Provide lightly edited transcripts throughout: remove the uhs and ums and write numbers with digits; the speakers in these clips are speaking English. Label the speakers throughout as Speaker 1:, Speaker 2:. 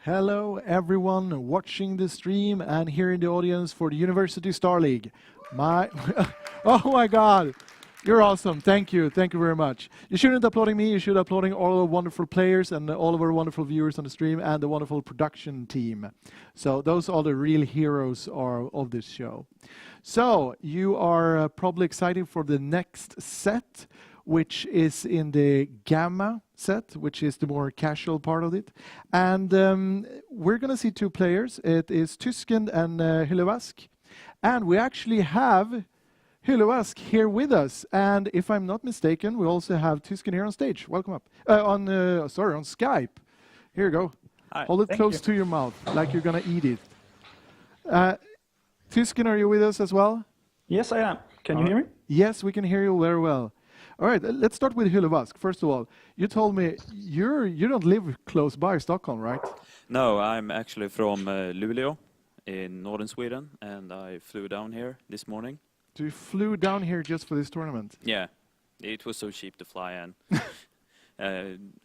Speaker 1: Hello, everyone watching the stream and here in the audience for the University Star League. Oh my God, you're awesome. Thank you very much. You shouldn't applauding me. You should applauding all the wonderful players and all of our wonderful viewers on the stream and the wonderful production team. So those are the real heroes of this show. So you are probably excited for the next set, which is in the Gamma set, which is the more casual part of it. And we're going to see two players. It is Tysken and Hyllevask. And we actually have Hyllevask here with us. And if I'm not mistaken, we also have Tysken here on stage. Welcome up. On Skype. Here you go.
Speaker 2: Hi.
Speaker 1: Hold it close to your mouth, like you're going to eat it. Tysken, are you with us as well?
Speaker 2: Yes, I am. Can you hear me?
Speaker 1: Yes, we can hear you very well. All right, let's start with Hyllevask. First of all, you told me you don't live close by Stockholm, right?
Speaker 3: No, I'm actually from Luleå in northern Sweden, and I flew down here this morning.
Speaker 1: So you flew down here just for this tournament?
Speaker 3: Yeah, it was so cheap to fly and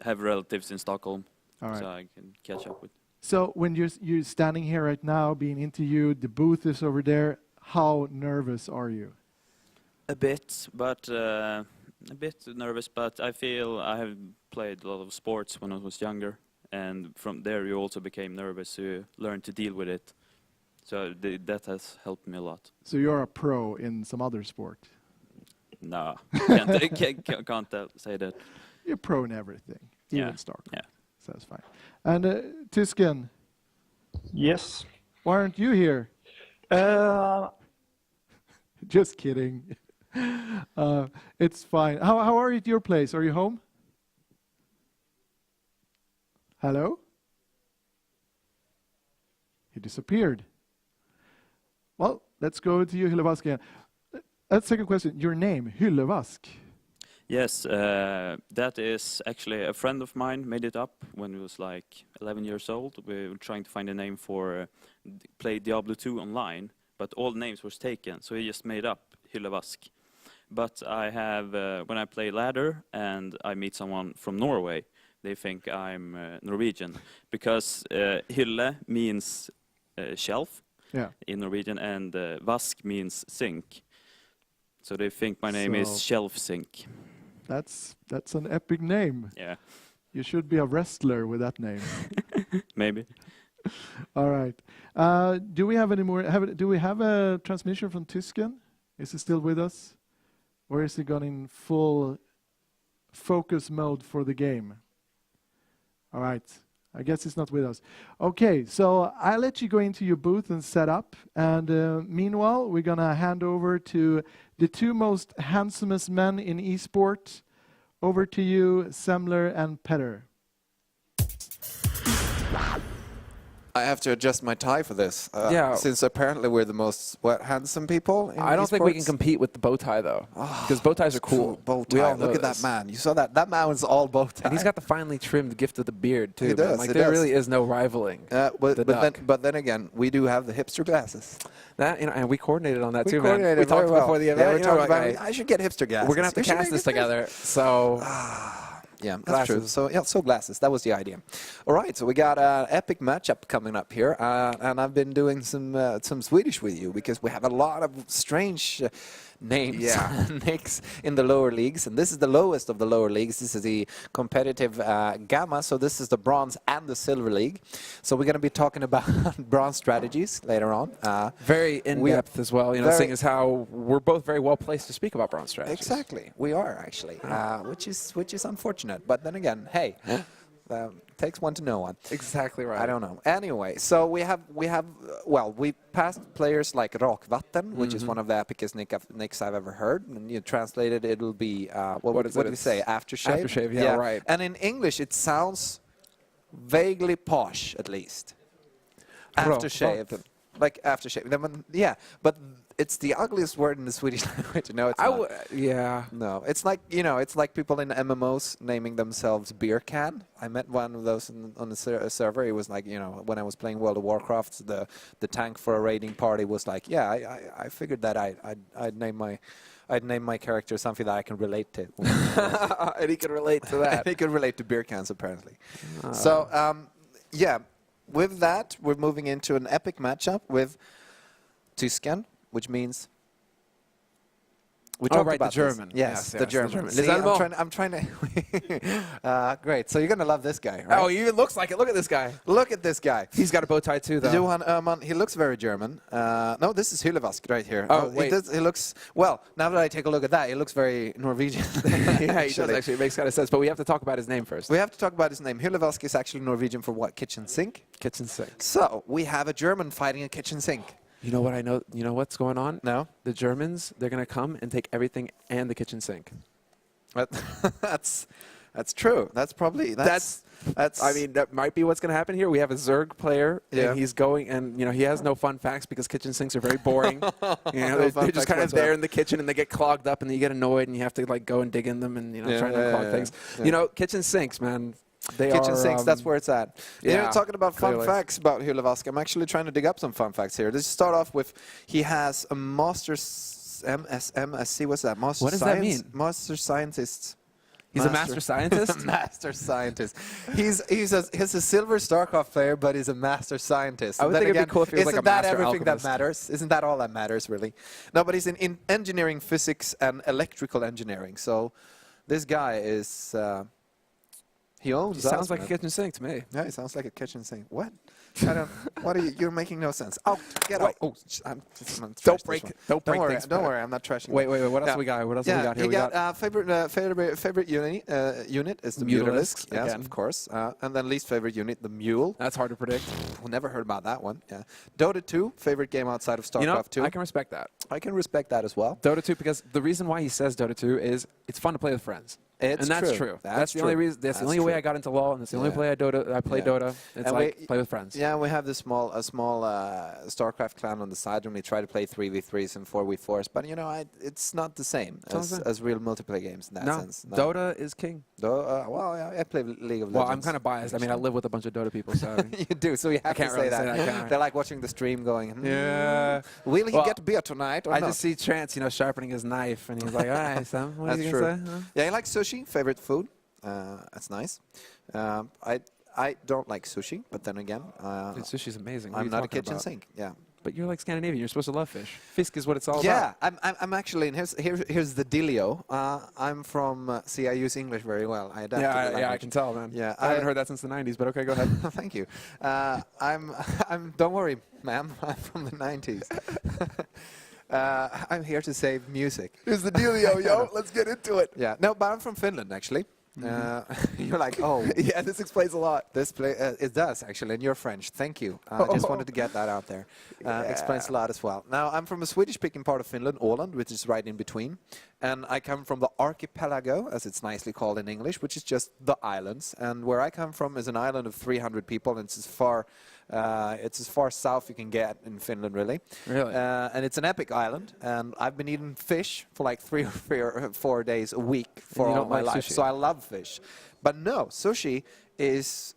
Speaker 3: have relatives in Stockholm, so I can catch up with.
Speaker 1: So when you're standing here right now, being interviewed, the booth is over there, how nervous are you?
Speaker 3: A bit nervous, but I feel I have played a lot of sports when I was younger, and from there you also became nervous, so you learn to deal with it. So that has helped me a lot.
Speaker 1: So you're a pro in some other sport?
Speaker 3: No, can't say that.
Speaker 1: You're pro in everything, even Stockholm.
Speaker 3: Yeah.
Speaker 1: So that's fine. And Tysken?
Speaker 2: Yes.
Speaker 1: Why aren't you here? Just kidding. It's fine. How are you at your place? Are you home? Hello? He disappeared. Well, let's go to you, Hyllevask again. Second question, your name, Hyllevask.
Speaker 3: Yes, that is actually a friend of mine made it up when he was like 11 years old. We were trying to find a name for play Diablo 2 online, but all names were taken, so he just made up Hyllevask. But I have, when I play ladder and I meet someone from Norway, they think I'm Norwegian, because Hylle means shelf in Norwegian, and vask means sink. So they think my name is Shelf Sink.
Speaker 1: That's an epic name.
Speaker 3: Yeah.
Speaker 1: You should be a wrestler with that name.
Speaker 3: Maybe.
Speaker 1: All right. Do we have any more? Do we have a transmission from Tysken? Is he still with us? Or is he gone in full focus mode for the game? All right. I guess he's not with us. Okay, so I'll let you go into your booth and set up. And meanwhile, we're going to hand over to the two most handsomest men in esports. Over to you, Semmler and Petter.
Speaker 4: I have to adjust my tie for this. Since apparently we're the most handsome people in
Speaker 5: I don't think we can compete with the bow tie, though. Because bow ties are cool.
Speaker 4: Bow tie. Look at that man. You saw that? That man was all bow tie.
Speaker 5: And he's got the finely trimmed gift of the beard, too.
Speaker 4: He does.
Speaker 5: Like, there really is no rivaling
Speaker 4: but then again, we do have the hipster glasses.
Speaker 5: That, and we coordinated on that, too,
Speaker 4: man.
Speaker 5: We talked before the event.
Speaker 4: Yeah, we talked about it. I should get hipster glasses.
Speaker 5: We're going to have to cast this together. So...
Speaker 4: Yeah, that's true. So glasses. That was the idea. All right, so we got an epic matchup coming up here, and I've been doing some Swedish with you because we have a lot of strange names nicks in the lower leagues, and this is the lowest of the lower leagues. This is the competitive Gamma, so this is the bronze and the silver league. So we're going to be talking about bronze strategies later on.
Speaker 5: Very in-depth as well, seeing as how we're both very well placed to speak about bronze strategies.
Speaker 4: Exactly, we are actually, which is unfortunate. But then again, hey, takes one to know one.
Speaker 5: Exactly right.
Speaker 4: I don't know. Anyway, so we passed players like Rakvatten, which is one of the epicest nicks I've ever heard. And you translated, it'll be what did we say? Aftershave.
Speaker 5: Aftershave. Yeah, right.
Speaker 4: And in English, it sounds vaguely posh, at least. Aftershave, like aftershave. Yeah, but it's the ugliest word in the Swedish language. No, it's not. No, it's like, it's like people in MMOs naming themselves beer can. I met one of those on the server. It was like, when I was playing World of Warcraft, the tank for a raiding party was like, I figured that I'd name my character something that I can relate to.
Speaker 5: And he can relate to that.
Speaker 4: He can relate to beer cans, apparently. So, yeah. with that, we're moving into an epic matchup with Tysken, which means... We talked
Speaker 5: right, the
Speaker 4: about this.
Speaker 5: German.
Speaker 4: Yes, the German.
Speaker 5: Les
Speaker 4: See,
Speaker 5: Allemands.
Speaker 4: I'm trying to... great. So you're going to love this guy, right?
Speaker 5: Oh, he even looks like it. Look at this guy.
Speaker 4: Look at this guy.
Speaker 5: He's got a bow tie too, though.
Speaker 4: Johan Öhman, he looks very German. No, this is Hyllevask right here.
Speaker 5: Oh, wait.
Speaker 4: He looks... Well, now that I take a look at that, he looks very Norwegian.
Speaker 5: Yeah, he does actually. It makes kind of sense. But we have to talk about his name first.
Speaker 4: We have to talk about his name. Hyllevask is actually Norwegian for what? Kitchen sink?
Speaker 5: Kitchen sink.
Speaker 4: So, we have a German fighting a kitchen sink.
Speaker 5: You know what I know? You know what's going on?
Speaker 4: No?
Speaker 5: The Germans, they're going to come and take everything and the kitchen sink.
Speaker 4: That's true. That's probably... That's
Speaker 5: I mean, that might be what's going to happen here. We have a Zerg player,
Speaker 4: Yeah.
Speaker 5: and he's going, and he has no fun facts because kitchen sinks are very boring.
Speaker 4: No
Speaker 5: They're
Speaker 4: fun
Speaker 5: just
Speaker 4: facts
Speaker 5: kind of there
Speaker 4: whatsoever.
Speaker 5: in the kitchen, and they get clogged up, and you get annoyed, and you have to like go and dig in them, and trying to unclog things.
Speaker 4: Yeah.
Speaker 5: Kitchen sinks, man. They
Speaker 4: Kitchen
Speaker 5: are,
Speaker 4: sinks, that's where it's at.
Speaker 5: yeah,
Speaker 4: Talking about fun
Speaker 5: clearly.
Speaker 4: facts about Hyllevask, I'm actually trying to dig up some fun facts here. Let's start off with, he has a master's MSc, what's that? Master
Speaker 5: What does that
Speaker 4: Science?
Speaker 5: mean?
Speaker 4: Master Scientist.
Speaker 5: He's a master scientist.
Speaker 4: Master scientist. He's a silver StarCraft player, but he's a master scientist.
Speaker 5: I would
Speaker 4: And
Speaker 5: think
Speaker 4: then
Speaker 5: it'd be cool if he was
Speaker 4: isn't
Speaker 5: like a
Speaker 4: that
Speaker 5: master
Speaker 4: everything
Speaker 5: alchemist.
Speaker 4: that matters? Isn't that all that matters, really? No, but he's in engineering, physics, and electrical engineering. So this guy is... he owns
Speaker 5: He sounds
Speaker 4: us,
Speaker 5: like
Speaker 4: man.
Speaker 5: a kitchen sink to me.
Speaker 4: Yeah, it sounds like a kitchen sink. What? I don't. What are you? You're making no sense. Out! Get out! Oh, I'm gonna trash
Speaker 5: Don't
Speaker 4: this
Speaker 5: break
Speaker 4: one.
Speaker 5: it. Don't break
Speaker 4: worry.
Speaker 5: things,
Speaker 4: Don't
Speaker 5: Pat.
Speaker 4: worry. I'm not trashing.
Speaker 5: Wait. What else
Speaker 4: Yeah.
Speaker 5: we got? What else
Speaker 4: Yeah,
Speaker 5: we got here?
Speaker 4: he
Speaker 5: We got
Speaker 4: favorite unit is the
Speaker 5: Mutalisks,
Speaker 4: Mutalisk. Yes,
Speaker 5: again.
Speaker 4: of course. And then least favorite unit, the Mule.
Speaker 5: That's hard to predict.
Speaker 4: We never heard about that one. Yeah. Dota 2, favorite game outside of StarCraft 2.
Speaker 5: I can respect that.
Speaker 4: I can respect that as well.
Speaker 5: Dota 2, because the reason why he says Dota 2 is it's fun to play with friends.
Speaker 4: It's
Speaker 5: and that's
Speaker 4: true.
Speaker 5: true.
Speaker 4: That's
Speaker 5: That's the only
Speaker 4: true.
Speaker 5: reason. That's the
Speaker 4: That's
Speaker 5: only way
Speaker 4: true.
Speaker 5: I got into LoL, and it's the only
Speaker 4: Yeah.
Speaker 5: play I play
Speaker 4: Yeah.
Speaker 5: Dota. It's
Speaker 4: And
Speaker 5: like play with friends.
Speaker 4: Yeah, we have a small StarCraft clan on the side, and we try to play 3v3s and 4v4s. But it's not the same as real multiplayer games in that
Speaker 5: No,
Speaker 4: sense. No.
Speaker 5: Dota is king.
Speaker 4: Well, yeah, I play League of Legends.
Speaker 5: Well, I'm kind of biased. I mean, I live with a bunch of Dota people, so
Speaker 4: You do, so you have to
Speaker 5: can't
Speaker 4: say
Speaker 5: really
Speaker 4: that.
Speaker 5: say that, can I?
Speaker 4: They're like watching the stream, going,
Speaker 5: Yeah.
Speaker 4: Will he
Speaker 5: Well,
Speaker 4: get beer tonight or
Speaker 5: I
Speaker 4: not?
Speaker 5: just see Trance, sharpening his knife, and he's like, "All right, Sam, what
Speaker 4: That's
Speaker 5: are you
Speaker 4: true.
Speaker 5: gonna say?" Huh?
Speaker 4: Yeah, he likes sushi. Favorite food. That's nice. I don't like sushi, but then again,
Speaker 5: Dude, sushi's amazing. What are
Speaker 4: I'm
Speaker 5: you
Speaker 4: not a
Speaker 5: talking
Speaker 4: kitchen
Speaker 5: about?
Speaker 4: sink. Yeah.
Speaker 5: But you're like Scandinavian. You're supposed to love fish. Fisk is what it's all
Speaker 4: Yeah,
Speaker 5: about.
Speaker 4: I'm actually, and here's the dealio. I'm from, see, I use English very well. I adapt to the
Speaker 5: Yeah, I
Speaker 4: language.
Speaker 5: can tell, man.
Speaker 4: Yeah,
Speaker 5: I haven't heard that since the 90s, but okay, go ahead.
Speaker 4: Thank you. Don't worry, ma'am, I'm from the 90s. I'm here to save music.
Speaker 5: Here's the dealio, yo. Let's get into it.
Speaker 4: Yeah, no, but I'm from Finland, actually. You're like, oh.
Speaker 5: Yeah, this explains a lot.
Speaker 4: It does, actually, and you're French. Thank you. I just wanted to get that out there. Explains a lot as well. Now, I'm from a Swedish-speaking part of Finland, Åland, which is right in between. And I come from the archipelago, as it's nicely called in English, which is just the islands. And where I come from is an island of 300 people, and it's as far south you can get in Finland, really.
Speaker 5: Really?
Speaker 4: And it's an epic island, and I've been eating fish for like 3 or 4 days a week for
Speaker 5: you
Speaker 4: all
Speaker 5: don't
Speaker 4: my
Speaker 5: like
Speaker 4: life.
Speaker 5: sushi?
Speaker 4: So I love fish. But no, sushi is,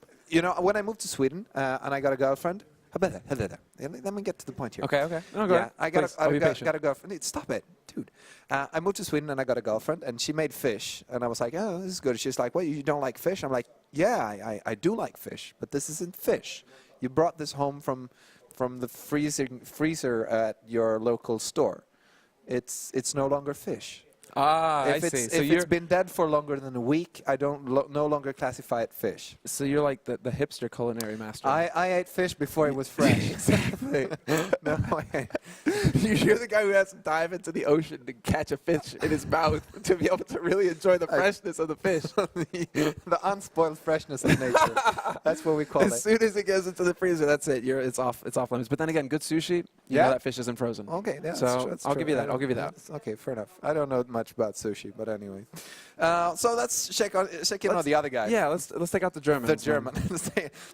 Speaker 4: when I moved to Sweden and I got a girlfriend, let me get to the point here.
Speaker 5: Okay. No, go ahead.
Speaker 4: I
Speaker 5: Please, I'll be patient.
Speaker 4: got a girlfriend. Stop it, dude. I moved to Sweden and I got a girlfriend, and she made fish. And I was like, oh, this is good. She's like, what, you don't like fish? I'm like, yeah, I do like fish, but this isn't fish. You brought this home from the freezer at your local store. It's no longer fish.
Speaker 5: Ah, I
Speaker 4: If
Speaker 5: see.
Speaker 4: it's been dead for longer than a week, I don't no longer classify it fish.
Speaker 5: So you're like the hipster culinary master.
Speaker 4: I ate fish before it was fresh.
Speaker 5: Exactly.
Speaker 4: No,
Speaker 5: You're the guy who has to dive into the ocean to catch a fish in his mouth to be able to really enjoy the freshness of the fish.
Speaker 4: the unspoiled freshness of nature. That's what we call
Speaker 5: As
Speaker 4: it.
Speaker 5: soon as it goes into the freezer, that's it. It's off limits. But then again, good sushi, you
Speaker 4: Yeah.
Speaker 5: know that fish isn't frozen.
Speaker 4: Okay, yeah,
Speaker 5: So
Speaker 4: that's
Speaker 5: I'll
Speaker 4: true.
Speaker 5: give you that. I'll give you that.
Speaker 4: Okay, fair enough. I don't know much about sushi, but anyway. So let's check in on the other guy.
Speaker 5: Yeah, let's take out the Germans.
Speaker 4: The German.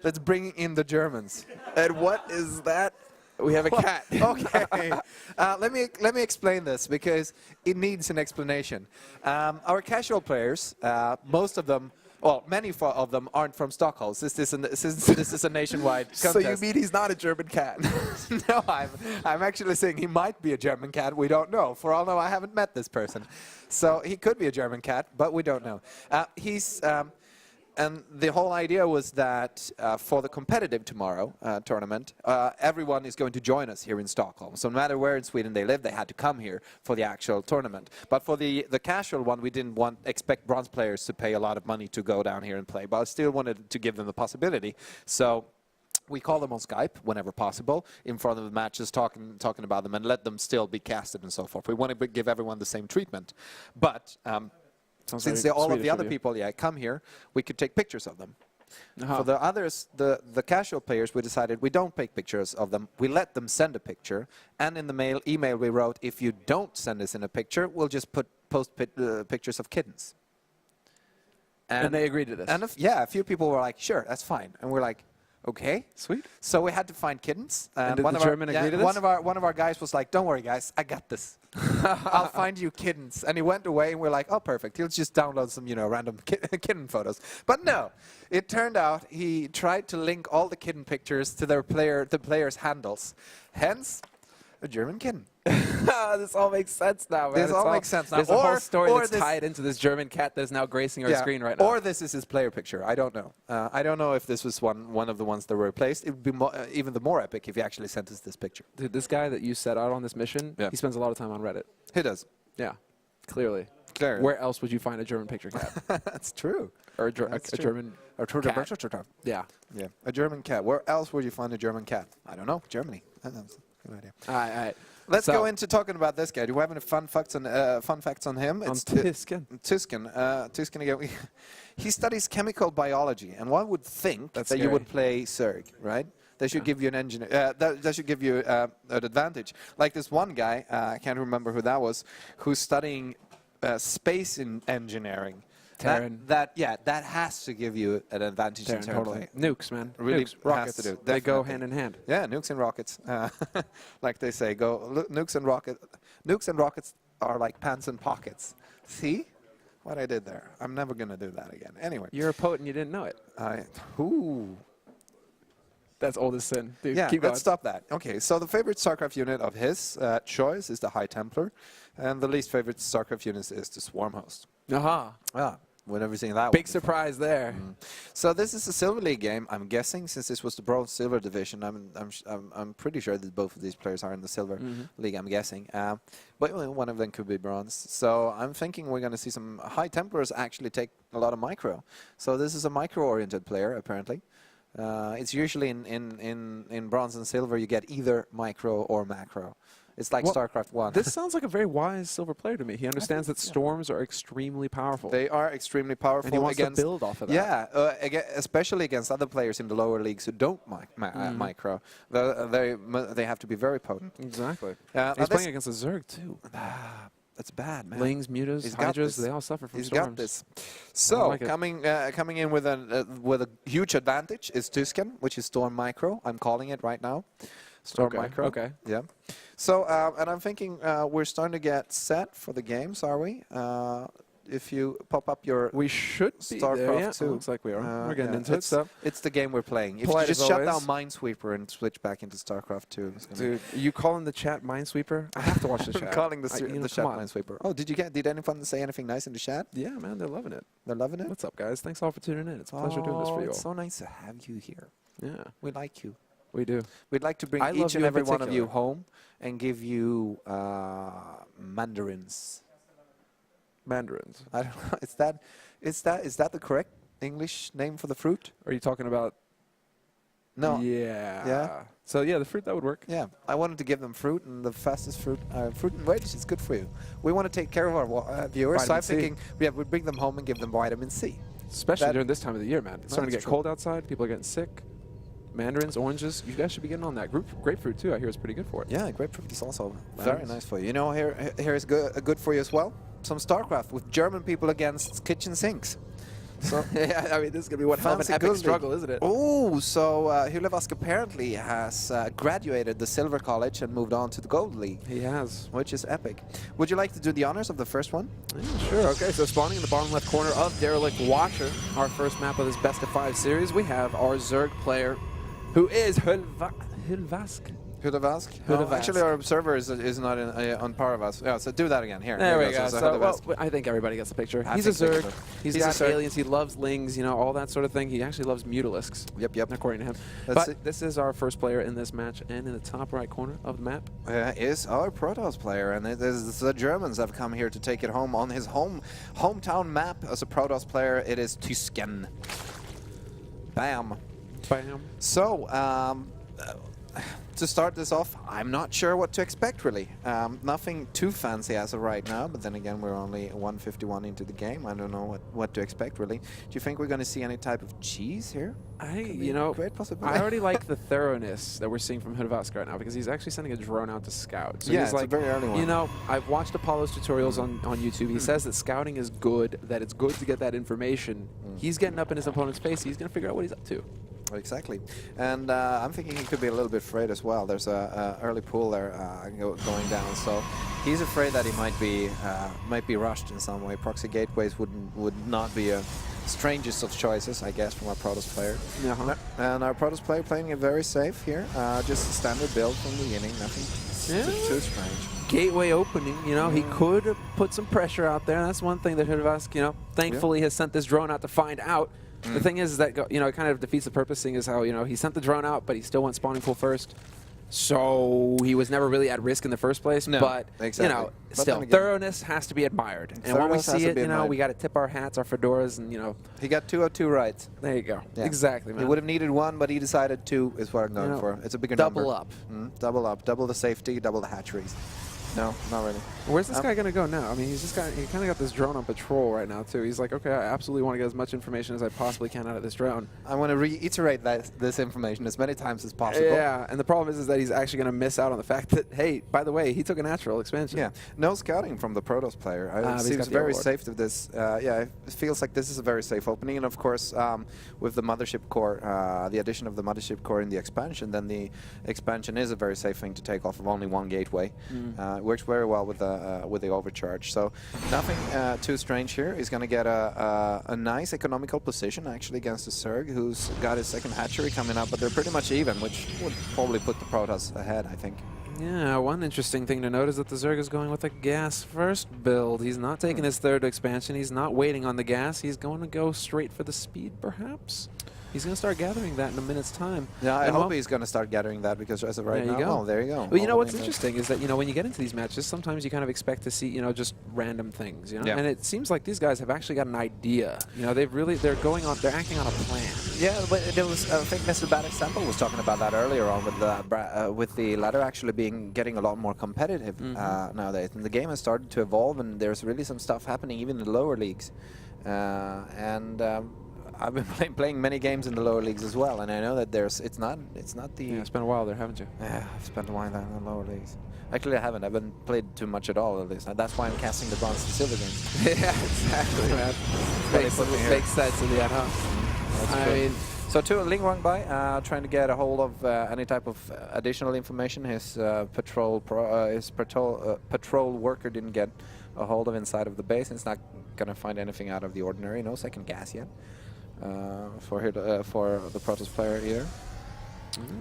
Speaker 4: Let's bring in the Germans.
Speaker 5: And what is that? We have a cat.
Speaker 4: Okay. Let me explain this because it needs an explanation. Our casual players, most of them, well, many of them aren't from Stockholm. This is a nationwide contest.
Speaker 5: So you mean he's not a German cat?
Speaker 4: No, I'm actually saying he might be a German cat. We don't know. For all I know, I haven't met this person. So he could be a German cat, but we don't know. And the whole idea was that for the competitive tomorrow tournament, everyone is going to join us here in Stockholm. So no matter where in Sweden they live, they had to come here for the actual tournament. But for the casual one, we didn't expect bronze players to pay a lot of money to go down here and play, but I still wanted to give them the possibility. So we call them on Skype whenever possible, in front of the matches, talking about them, and let them still be casted and so forth. We want to give everyone the same treatment. But since all of the other people come here, we could take pictures of them. For the others, the casual players, we decided we don't take pictures of them. We let them send a picture, and in the email we wrote, if you don't send us in a picture, we'll just post pictures of kittens.
Speaker 5: And they agreed to this.
Speaker 4: And a few people were like, sure, that's fine. And we're like, okay,
Speaker 5: sweet.
Speaker 4: So we had to find kittens.
Speaker 5: And did the German agree to this?
Speaker 4: One of our guys was like, don't worry, guys, I got this. I'll find you kittens. And he went away, and we're like, oh, perfect. He'll just download some, random kitten photos. But no, it turned out he tried to link all the kitten pictures to the players' handles. Hence, a German kitten.
Speaker 5: This all makes sense now, man.
Speaker 4: This all makes sense now.
Speaker 5: There's a whole story that's tied into this German cat that is now gracing our screen right now.
Speaker 4: Or this is his player picture. I don't know. I don't know if this was one of the ones that were replaced. It would be even the more epic if he actually sent us this picture.
Speaker 5: Dude, this guy that you set out on this mission, he spends a lot of time on Reddit.
Speaker 4: He does.
Speaker 5: Yeah, clearly. Where else would you find a German picture cat?
Speaker 4: That's true.
Speaker 5: Or a German cat. Yeah.
Speaker 4: Yeah, a German cat. Where else would you find a German cat? I don't know. Germany. That's a good idea.
Speaker 5: All right.
Speaker 4: Let's go into talking about this guy. Do we have any fun facts on him?
Speaker 5: It's Tysken.
Speaker 4: Tysken again. He studies chemical biology, and one would think that you would play Zerg, right? They should give you an engineer. That should give you an advantage. Like this one guy, I can't remember who that was, who's studying space engineering. That has to give you an advantage in
Speaker 5: totally. Nukes, man.
Speaker 4: Really
Speaker 5: nukes, rockets.
Speaker 4: Has to do.
Speaker 5: They go hand in hand.
Speaker 4: Yeah, nukes and rockets. Like they say, nukes and rockets. Nukes and rockets are like pants and pockets. See what I did there? I'm never going to do that again. Anyway.
Speaker 5: You're a poet and you didn't know it. That's old as sin. Dude,
Speaker 4: yeah,
Speaker 5: keep going.
Speaker 4: Let's stop that. Okay, so the favorite StarCraft unit of his choice is the High Templar, and the least favorite StarCraft unit is the Swarm Host. We've never seen that
Speaker 5: Big surprise there.
Speaker 4: So this is a Silver League game, I'm guessing, since this was the Bronze Silver division. I'm pretty sure that both of these players are in the Silver League, I'm guessing. But one of them could be Bronze. So I'm thinking we're going to see some High Templars actually take a lot of micro. So this is a micro-oriented player, apparently. It's usually in Bronze and Silver, you get either micro or macro. It's like StarCraft 1.
Speaker 5: This sounds like a very wise Silver player to me. He understands that storms are extremely powerful.
Speaker 4: They are extremely powerful.
Speaker 5: And he wants to build off of that.
Speaker 4: Yeah, especially against other players in the lower leagues who don't micro. They have to be very potent.
Speaker 5: Exactly. He's playing against a Zerg, too.
Speaker 4: That's bad, man.
Speaker 5: Lings, Mutas, Hydras, they all suffer from storms.
Speaker 4: He's got this. So, coming in with a huge advantage is Tysken, which is Storm Micro. I'm calling it right now. Storm Micro.
Speaker 5: Okay.
Speaker 4: Yeah. So, and I'm thinking we're starting to get set for the games, are we? If you pop up your
Speaker 5: we should be
Speaker 4: StarCraft 2.
Speaker 5: Looks like we are. We're getting into it.
Speaker 4: So it's the game we're playing. If you just shut down Minesweeper and switch back into StarCraft 2.
Speaker 5: Dude, you calling the chat Minesweeper? I have to watch the chat.
Speaker 4: I'm calling the chat Minesweeper. Oh, did anyone say anything nice in the chat?
Speaker 5: Yeah, man, they're loving it.
Speaker 4: They're loving it?
Speaker 5: What's up, guys? Thanks all for tuning in. It's a pleasure doing this for you all.
Speaker 4: It's so nice to have you here.
Speaker 5: Yeah.
Speaker 4: We like you.
Speaker 5: We do.
Speaker 4: We'd like to bring each and every one of you home and give you mandarins.
Speaker 5: Mandarins.
Speaker 4: I don't know. Is that the correct English name for the fruit?
Speaker 5: Are you talking about?
Speaker 4: No.
Speaker 5: Yeah.
Speaker 4: Yeah.
Speaker 5: So yeah, the fruit that would work.
Speaker 4: Yeah. I wanted to give them fruit, and the fastest fruit and veg is good for you. We want to take care of our viewers, so I'm thinking we bring them home and give them vitamin C.
Speaker 5: Especially during this time of the year, man. It's starting to get cold outside. People are getting sick. Mandarins, oranges. You guys should be getting on that. Grapefruit too. I hear it's pretty good for it.
Speaker 4: Yeah, grapefruit is also very nice for you. You know, here is good for you as well. Some StarCraft with German people against kitchen sinks. So
Speaker 5: yeah, I mean, this is gonna be one hell of an epic struggle, isn't it?
Speaker 4: Oh, so Hyllevask apparently has graduated the Silver College and moved on to the Gold League.
Speaker 5: He has,
Speaker 4: which is epic. Would you like to do the honors of the first one?
Speaker 5: Yeah, sure. Okay, so spawning in the bottom left corner of Derelict Watcher, our first map of this best of 5 series, we have our Zerg player, who is Hyllevask.
Speaker 4: Hyllevask?
Speaker 5: Hyllevask.
Speaker 4: Actually, our observer is not on par of us. Yeah, so do that again. Here.
Speaker 5: There
Speaker 4: here
Speaker 5: we go.
Speaker 4: So
Speaker 5: So, well,
Speaker 4: Hyllevask.
Speaker 5: I think everybody gets the picture.
Speaker 4: I
Speaker 5: He's a
Speaker 4: think so.
Speaker 5: Zerg. He's
Speaker 4: He's a
Speaker 5: got
Speaker 4: Zerg.
Speaker 5: aliens. He loves lings, you know, all that sort of thing. He actually loves mutalisks.
Speaker 4: Yep.
Speaker 5: According to him.
Speaker 4: That's
Speaker 5: But this is our first player in this match, and in the top right corner of the map.
Speaker 4: Is our Protoss player, and it is the Germans have come here to take it home on his hometown map as a Protoss player. It is Tysken. Bam.
Speaker 5: Bam.
Speaker 4: So, to start this off, I'm not sure what to expect, really. Nothing too fancy as of right now, but then again, we're only 151 into the game. I don't know what to expect, really. Do you think we're going to see any type of cheese here?
Speaker 5: You know,
Speaker 4: Great possibility.
Speaker 5: I already like the thoroughness that we're seeing from Hyllevask right now, because he's actually sending a drone out to scout. So
Speaker 4: Yeah,
Speaker 5: he's
Speaker 4: it's a
Speaker 5: like,
Speaker 4: very early one.
Speaker 5: you know, I've watched Apollo's tutorials on YouTube. He says that scouting is good, that it's good to get that information. He's getting up in his opponent's face. He's going to figure out what he's up to.
Speaker 4: Exactly, and I'm thinking he could be a little bit afraid as well. There's a early pool there going down, so he's afraid that he might be rushed in some way. Proxy gateways would not be a strangest of choices, I guess, from our Protoss player. And our Protoss player playing it very safe here, just a standard build from the beginning, nothing too strange.
Speaker 5: Gateway opening, you know, he could put some pressure out there. That's one thing that Hyllevask, you know, thankfully has sent this drone out to find out. The thing is that, you know, it kind of defeats the purpose, seeing as how, you know, he sent the drone out, but he still went spawning pool first. So he was never really at risk in the first place.
Speaker 4: No,
Speaker 5: but,
Speaker 4: exactly.
Speaker 5: you know,
Speaker 4: But
Speaker 5: still,
Speaker 4: then again,
Speaker 5: thoroughness has to be admired. And when we
Speaker 4: thoroughness has
Speaker 5: see
Speaker 4: to
Speaker 5: it,
Speaker 4: be
Speaker 5: you know,
Speaker 4: admired.
Speaker 5: we got to tip our hats, our fedoras, and, you know.
Speaker 4: He got 2 of 2 right.
Speaker 5: There you go.
Speaker 4: Yeah.
Speaker 5: Exactly, man.
Speaker 4: He would have needed 1, but he decided 2 is what I'm going
Speaker 5: You know,
Speaker 4: for. It's a bigger
Speaker 5: double
Speaker 4: number. Double up. Double the safety, double the hatcheries. No, not really.
Speaker 5: Where's this guy going to go now? I mean, he kind of got this drone on patrol right now, too. He's like, okay, I absolutely want to get as much information as I possibly can out of this drone.
Speaker 4: I want to reiterate this information as many times as possible.
Speaker 5: Yeah, and the problem is that he's actually going to miss out on the fact that, hey, by the way, he took a natural expansion.
Speaker 4: Yeah, no scouting from the Protoss player. It
Speaker 5: but he's
Speaker 4: seems
Speaker 5: got the
Speaker 4: very
Speaker 5: award.
Speaker 4: safe to this. Yeah, it feels like this is a very safe opening. And of course, with the mothership core, the addition of the mothership core in the expansion, then the expansion is a very safe thing to take off of only 1 gateway. Works very well with the overcharge. So nothing too strange here. He's going to get a nice economical position actually against the Zerg, who's got his second hatchery coming up, but they're pretty much even, which would probably put the Protoss ahead, I think.
Speaker 5: Yeah, one interesting thing to note is that the Zerg is going with a gas first build. He's not taking his third expansion. He's not waiting on the gas. He's going to go straight for the speed, perhaps. He's going to start gathering that in a minute's time.
Speaker 4: Yeah, I
Speaker 5: And
Speaker 4: hope
Speaker 5: well,
Speaker 4: he's going to start gathering that, because as of right
Speaker 5: there
Speaker 4: now,
Speaker 5: you go.
Speaker 4: oh, there you go.
Speaker 5: Well, you know
Speaker 4: All
Speaker 5: what's
Speaker 4: the way
Speaker 5: interesting is that, you know, when you get into these matches, sometimes you kind of expect to see, you know, just random things, you know?
Speaker 4: Yeah.
Speaker 5: And it seems like these guys have actually got an idea. You know, they're acting on a plan.
Speaker 4: Yeah, but there was, I think Mr. Bad Example was talking about that earlier on with the ladder actually getting a lot more competitive nowadays. And the game has started to evolve, and there's really some stuff happening even in the lower leagues. I've been playing many games in the lower leagues as well, and I know that it's not the.
Speaker 5: Yeah, it's been a while there, haven't you?
Speaker 4: Yeah, I've spent a while there in the lower leagues. Actually, I haven't. I haven't played too much at all, at least. That's why I'm casting the bronze and silver games.
Speaker 5: Yeah, exactly, man. Makes sense in the end, huh? I mean,
Speaker 4: so to Ling Wang Bai, trying to get a hold of any type of additional information. His patrol worker didn't get a hold of inside of the base. It's not gonna find anything out of the ordinary. No second gas yet for the Protoss player either.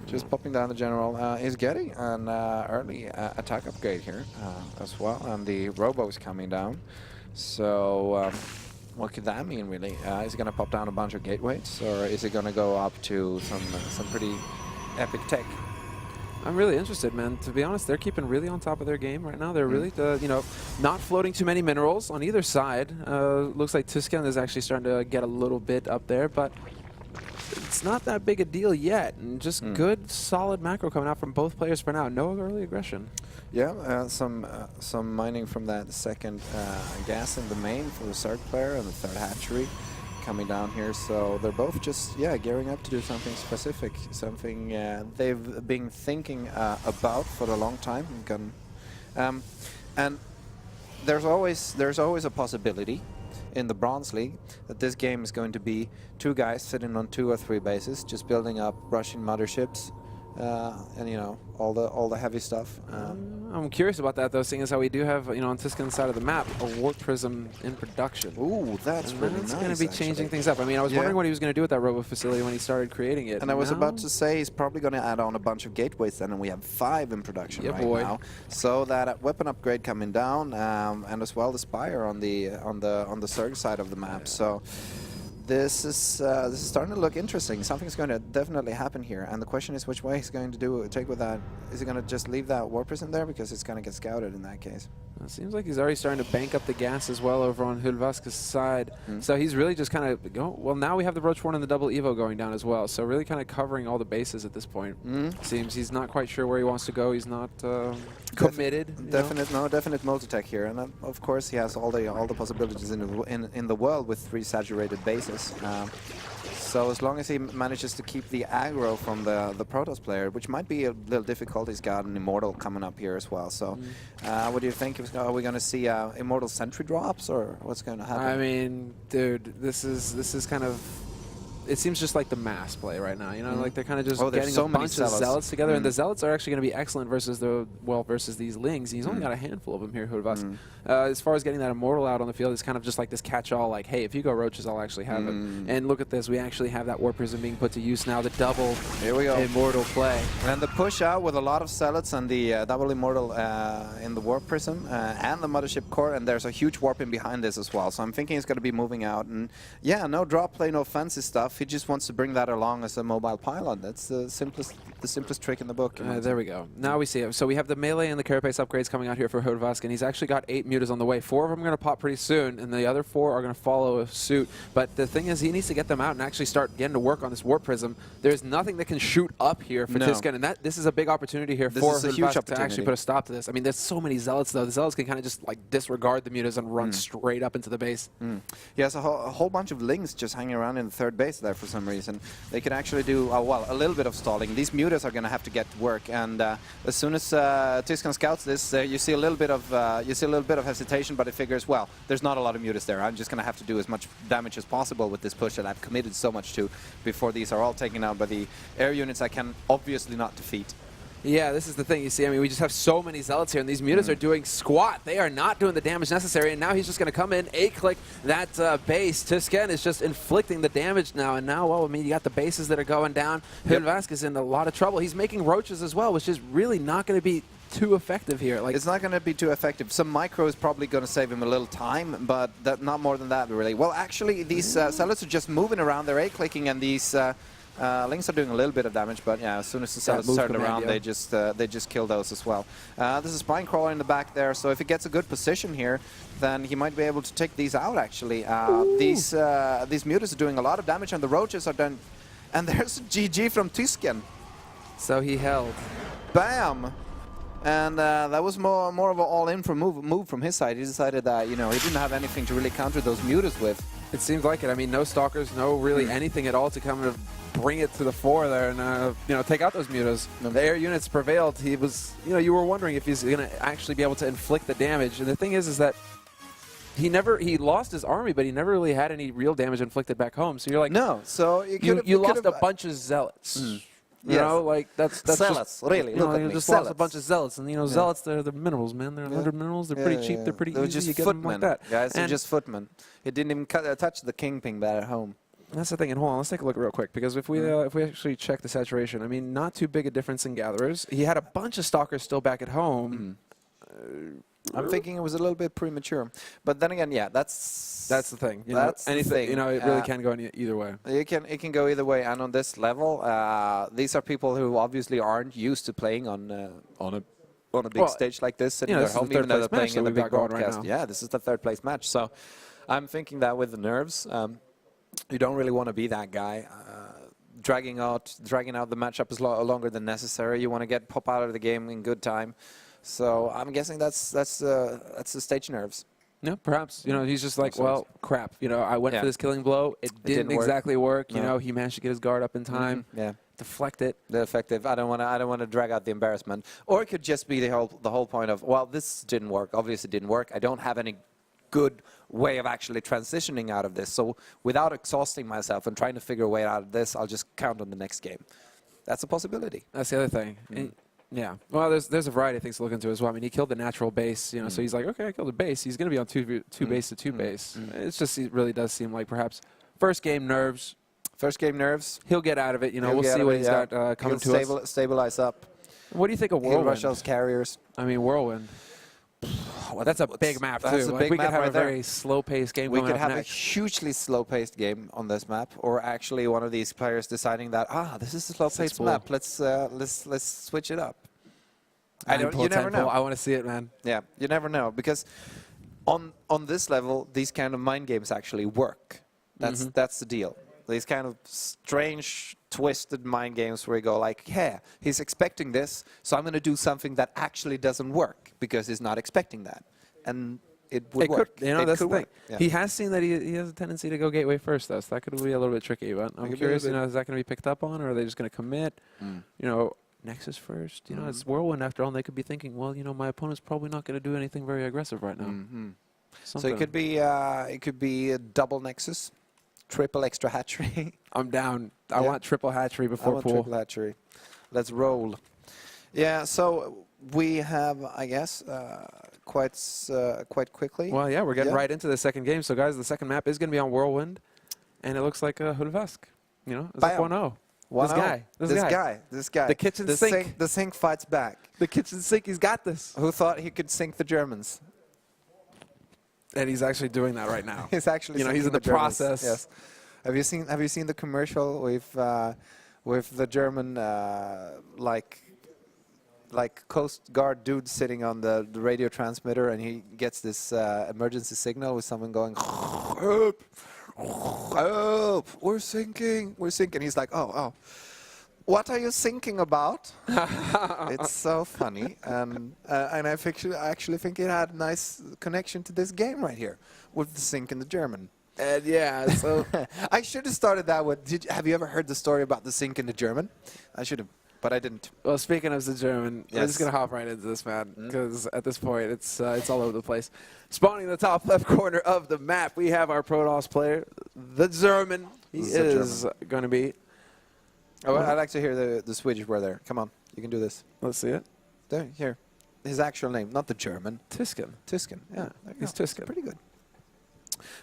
Speaker 4: Just popping down the general. He's getting an early attack upgrade here as well, and the robo is coming down. So what could that mean, really? Is he going to pop down a bunch of gateways, or is he going to go up to some pretty epic tech?
Speaker 5: I'm really interested, man. To be honest, they're keeping really on top of their game right now. They're really, you know, not floating too many minerals on either side. Looks like Tysken is actually starting to get a little bit up there, but it's not that big a deal yet. And just good, solid macro coming out from both players for now. No early aggression.
Speaker 4: Yeah, some mining from that second gas in the main for the Zerg player and the third hatchery coming down here. So they're both just, gearing up to do something specific, something they've been thinking about for a long time. And there's always a possibility in the Bronze League that this game is going to be 2 guys sitting on 2 or 3 bases, just building up Russian motherships and you know all the heavy stuff.
Speaker 5: I'm curious about that though, seeing as how we do have, you know, on Tysken's side of the map, a warp prism in production.
Speaker 4: Ooh, that's
Speaker 5: And
Speaker 4: really
Speaker 5: that's
Speaker 4: nice.
Speaker 5: going to be changing things up. I mean, I was
Speaker 4: Yeah.
Speaker 5: wondering what he was going to do with that robo facility when he started creating it.
Speaker 4: And I was
Speaker 5: Now-
Speaker 4: about to say he's probably going to add on a bunch of gateways then, and we have 5 in production
Speaker 5: Yeah,
Speaker 4: right
Speaker 5: boy.
Speaker 4: now. So that weapon upgrade coming down, and as well the Spire on the Zerg side of the map. So this is starting to look interesting. Something's going to definitely happen here, and the question is which way he's going to take with that. Is he going to just leave that warp prison there because it's going to get scouted in that case?
Speaker 5: It seems like he's already starting to bank up the gas as well over on Hyllevask's side. So he's really just kind of going, well, now we have the Roach 1 and the double Evo going down as well. So really kind of covering all the bases at this point. Seems he's not quite sure where he wants to go. He's not committed. you know?
Speaker 4: Definite multi-tech here, and of course he has all the possibilities in the world with 3 saturated bases. So as long as he manages to keep the aggro from the Protoss player, which might be a little difficult, he's got an Immortal coming up here as well. So what do you think? Are we going to see Immortal Sentry drops, or what's going to happen?
Speaker 5: I mean, dude, this is kind of... It seems just like the mass play right now, you know, like they're kind of just getting
Speaker 4: so
Speaker 5: a
Speaker 4: many
Speaker 5: bunch of
Speaker 4: zealots.
Speaker 5: zealots together, and the zealots are actually going to be excellent versus versus these lings. He's only got a handful of them here, Hyllevask. As far as getting that Immortal out on the field, it's kind of just like this catch-all, like, hey, if you go Roaches, I'll actually have it. And look at this, we actually have that Warp Prism being put to use now, the double
Speaker 4: Here we go.
Speaker 5: Immortal play.
Speaker 4: And the push out with a lot of zealots and the double Immortal in the Warp Prism and the Mothership Core, and there's a huge warp in behind this as well. So I'm thinking he's going to be moving out, and yeah, no drop play, no fancy stuff. He just wants to bring that along as a mobile pylon. That's the simplest trick in the book.
Speaker 5: There we go. Now we see it. So we have the melee and the carapace upgrades coming out here for Hyllevask, and he's actually got 8 mutas on the way. 4 of them are going to pop pretty soon, and the other 4 are going to follow suit. But the thing is, he needs to get them out and actually start getting to work on this warp prism. There's nothing that can shoot up here for Tysken, and this is a big opportunity here for Hyllevask to actually put a stop to this. I mean, there's so many zealots though. The zealots can kind of just like disregard the mutas and run straight up into the base.
Speaker 4: He has a whole bunch of lings just hanging around in the 3rd base there for some reason. They can actually do well a little bit of stalling. These mutas are going to have to get to work, and as soon as Tysken scouts this, you see a little bit of hesitation, but it figures, well, there's not a lot of mutas there. I'm just going to have to do as much damage as possible with this push that I've committed so much to before these are all taken out by the air units I can obviously not defeat.
Speaker 5: Yeah, this is the thing. You see, I mean, we just have so many zealots here, and these mutas are doing squat. They are not doing the damage necessary, and now he's just going to come in, A-click that base. Tysken is just inflicting the damage now, and now, well, I mean, you got the bases that are going down. Hyllevask is in a lot of trouble. He's making roaches as well, which is really not going to be too effective here. Like,
Speaker 4: it's not going to be too effective. Some micro is probably going to save him a little time, but not more than that, really. Well, actually, these zealots are just moving around. They're A-clicking, and these... Lings are doing a little bit of damage, but yeah, as soon as the zealots turn around, they just kill those as well. There's a Spine Crawler in the back there, so if he gets a good position here, then he might be able to take these out, actually. These mutas are doing a lot of damage, and the roaches are done. And there's a GG from Tysken.
Speaker 5: So he held.
Speaker 4: Bam! And that was more of an all-in move from his side. He decided that, you know, he didn't have anything to really counter those mutas with.
Speaker 5: It seems like it. I mean, no stalkers, no really anything at all to come and bring it to the fore there and, you know, take out those mutas. The air units prevailed. He was, you know, you were wondering if he's going to actually be able to inflict the damage. And the thing is that he lost his army, but he never really had any real damage inflicted back home. So you're like,
Speaker 4: no. So
Speaker 5: you lost a bunch of zealots. You know, like that's
Speaker 4: zealots,
Speaker 5: just,
Speaker 4: really.
Speaker 5: You know,
Speaker 4: Look at
Speaker 5: you
Speaker 4: me.
Speaker 5: just
Speaker 4: Zealots.
Speaker 5: lost a bunch of zealots, and you know, zealots they're minerals, man. They're 100 minerals. They're pretty cheap. They're pretty easy.
Speaker 4: Just
Speaker 5: you get them like that.
Speaker 4: Guys, they're just footmen. He didn't even touch the kingpin back at home.
Speaker 5: That's the thing. And hold on, let's take a look real quick, because if we actually check the saturation, I mean, not too big a difference in gatherers. He had a bunch of stalkers still back at home.
Speaker 4: I'm thinking it was a little bit premature, but then again, yeah, that's
Speaker 5: the thing. You
Speaker 4: that's
Speaker 5: know, anything.
Speaker 4: the thing.
Speaker 5: You know, it really can go either way.
Speaker 4: It can go either way, and on this level, these are people who obviously aren't used to playing on a big stage like this, sitting at home, even though they're playing in the big broadcast. Yeah, this is the 3rd place match. So I'm thinking that with the nerves, you don't really want to be that guy. Dragging out the matchup is longer than necessary. You want to pop out of the game in good time. So I'm guessing that's the stage nerves.
Speaker 5: Yeah, perhaps. You know, he's just like, well, crap. You know, I went for this killing blow. It didn't exactly work. You know, he managed to get his guard up in time.
Speaker 4: Yeah.
Speaker 5: Deflect it.
Speaker 4: The effective. I don't want to drag out the embarrassment. Or it could just be the whole point of, well, this didn't work. Obviously, it didn't work. I don't have any good way of actually transitioning out of this. So without exhausting myself and trying to figure a way out of this, I'll just count on the next game. That's a possibility.
Speaker 5: That's the other thing. And, yeah. Well, there's a variety of things to look into as well. I mean, he killed the natural base, you know, so he's like, okay, I killed the base. He's going to be on two base to two base. It's just, it really does seem like perhaps first game nerves.
Speaker 4: First game nerves.
Speaker 5: He'll get out of it. You know,
Speaker 4: He'll
Speaker 5: we'll
Speaker 4: get
Speaker 5: see
Speaker 4: out of
Speaker 5: what
Speaker 4: it,
Speaker 5: he's
Speaker 4: yeah.
Speaker 5: got coming
Speaker 4: He'll
Speaker 5: to us.
Speaker 4: stabilize up.
Speaker 5: What do you think of
Speaker 4: He'll
Speaker 5: Whirlwind?
Speaker 4: rush those carriers.
Speaker 5: I mean, Whirlwind. That's a big map, too.
Speaker 4: That's a
Speaker 5: Like,
Speaker 4: big
Speaker 5: we
Speaker 4: map
Speaker 5: could have
Speaker 4: right
Speaker 5: a
Speaker 4: there.
Speaker 5: very slow-paced game
Speaker 4: We
Speaker 5: going
Speaker 4: could
Speaker 5: up
Speaker 4: have
Speaker 5: next.
Speaker 4: a hugely slow-paced game on this map, or actually one of these players deciding that this is a slow-paced map. Let's switch it up. You never know.
Speaker 5: I want to see it, man.
Speaker 4: Yeah, you never know, because on this level, these kind of mind games actually work. That's the deal. These kind of strange, twisted mind games where you go like, yeah, he's expecting this, so I'm going to do something that actually doesn't work because he's not expecting that, and it would work.
Speaker 5: You know, that's the thing.
Speaker 4: Yeah.
Speaker 5: He has seen that he has a tendency to go gateway first, though, so that could be a little bit tricky. But I'm curious, you know, is that going to be picked up on, or are they just going to commit? You know, Nexus first. You know, it's Whirlwind after all, and they could be thinking, well, you know, my opponent's probably not going to do anything very aggressive right now.
Speaker 4: So it could be a double Nexus, triple extra hatchery.
Speaker 5: I'm down. I want triple hatchery before pool.
Speaker 4: Triple hatchery. Let's roll. Yeah, so we have, I guess, quite quickly.
Speaker 5: Well, yeah, we're getting right into the second game. So, guys, the second map is going to be on Whirlwind, and it looks like Hyllevask. You know, it's like 1-0. This guy.
Speaker 4: The
Speaker 5: kitchen sink.
Speaker 4: The sink fights back.
Speaker 5: The kitchen sink. He's got this.
Speaker 4: Who thought he could sink the Germans?
Speaker 5: And he's actually doing that right now.
Speaker 4: He's actually,
Speaker 5: you know, he's in the
Speaker 4: Germans.
Speaker 5: process.
Speaker 4: Yes. Have you seen the commercial with the German like Coast Guard dude sitting on the radio transmitter, and he gets this emergency signal with someone going, help, help, we're sinking. He's like, oh, what are you thinking about? It's so funny, and I actually think it had a nice connection to this game right here with the sink and the German.
Speaker 5: And yeah, so
Speaker 4: I should have started that with, have you ever heard the story about the sink and the German? I should have, but I didn't.
Speaker 5: Well, speaking of the German, we're
Speaker 4: Yes.
Speaker 5: just going to hop right into this, man, because at this point, it's all over the place. Spawning in the top left corner of the map, we have our Protoss player, the German. He is going to be.
Speaker 4: Oh, I'd like to hear the Swedish word there. Come on, you can do this.
Speaker 5: Let's see it.
Speaker 4: There, here. His actual name, not the German.
Speaker 5: Tysken.
Speaker 4: Tysken, yeah.
Speaker 5: He's Tysken.
Speaker 4: Pretty good.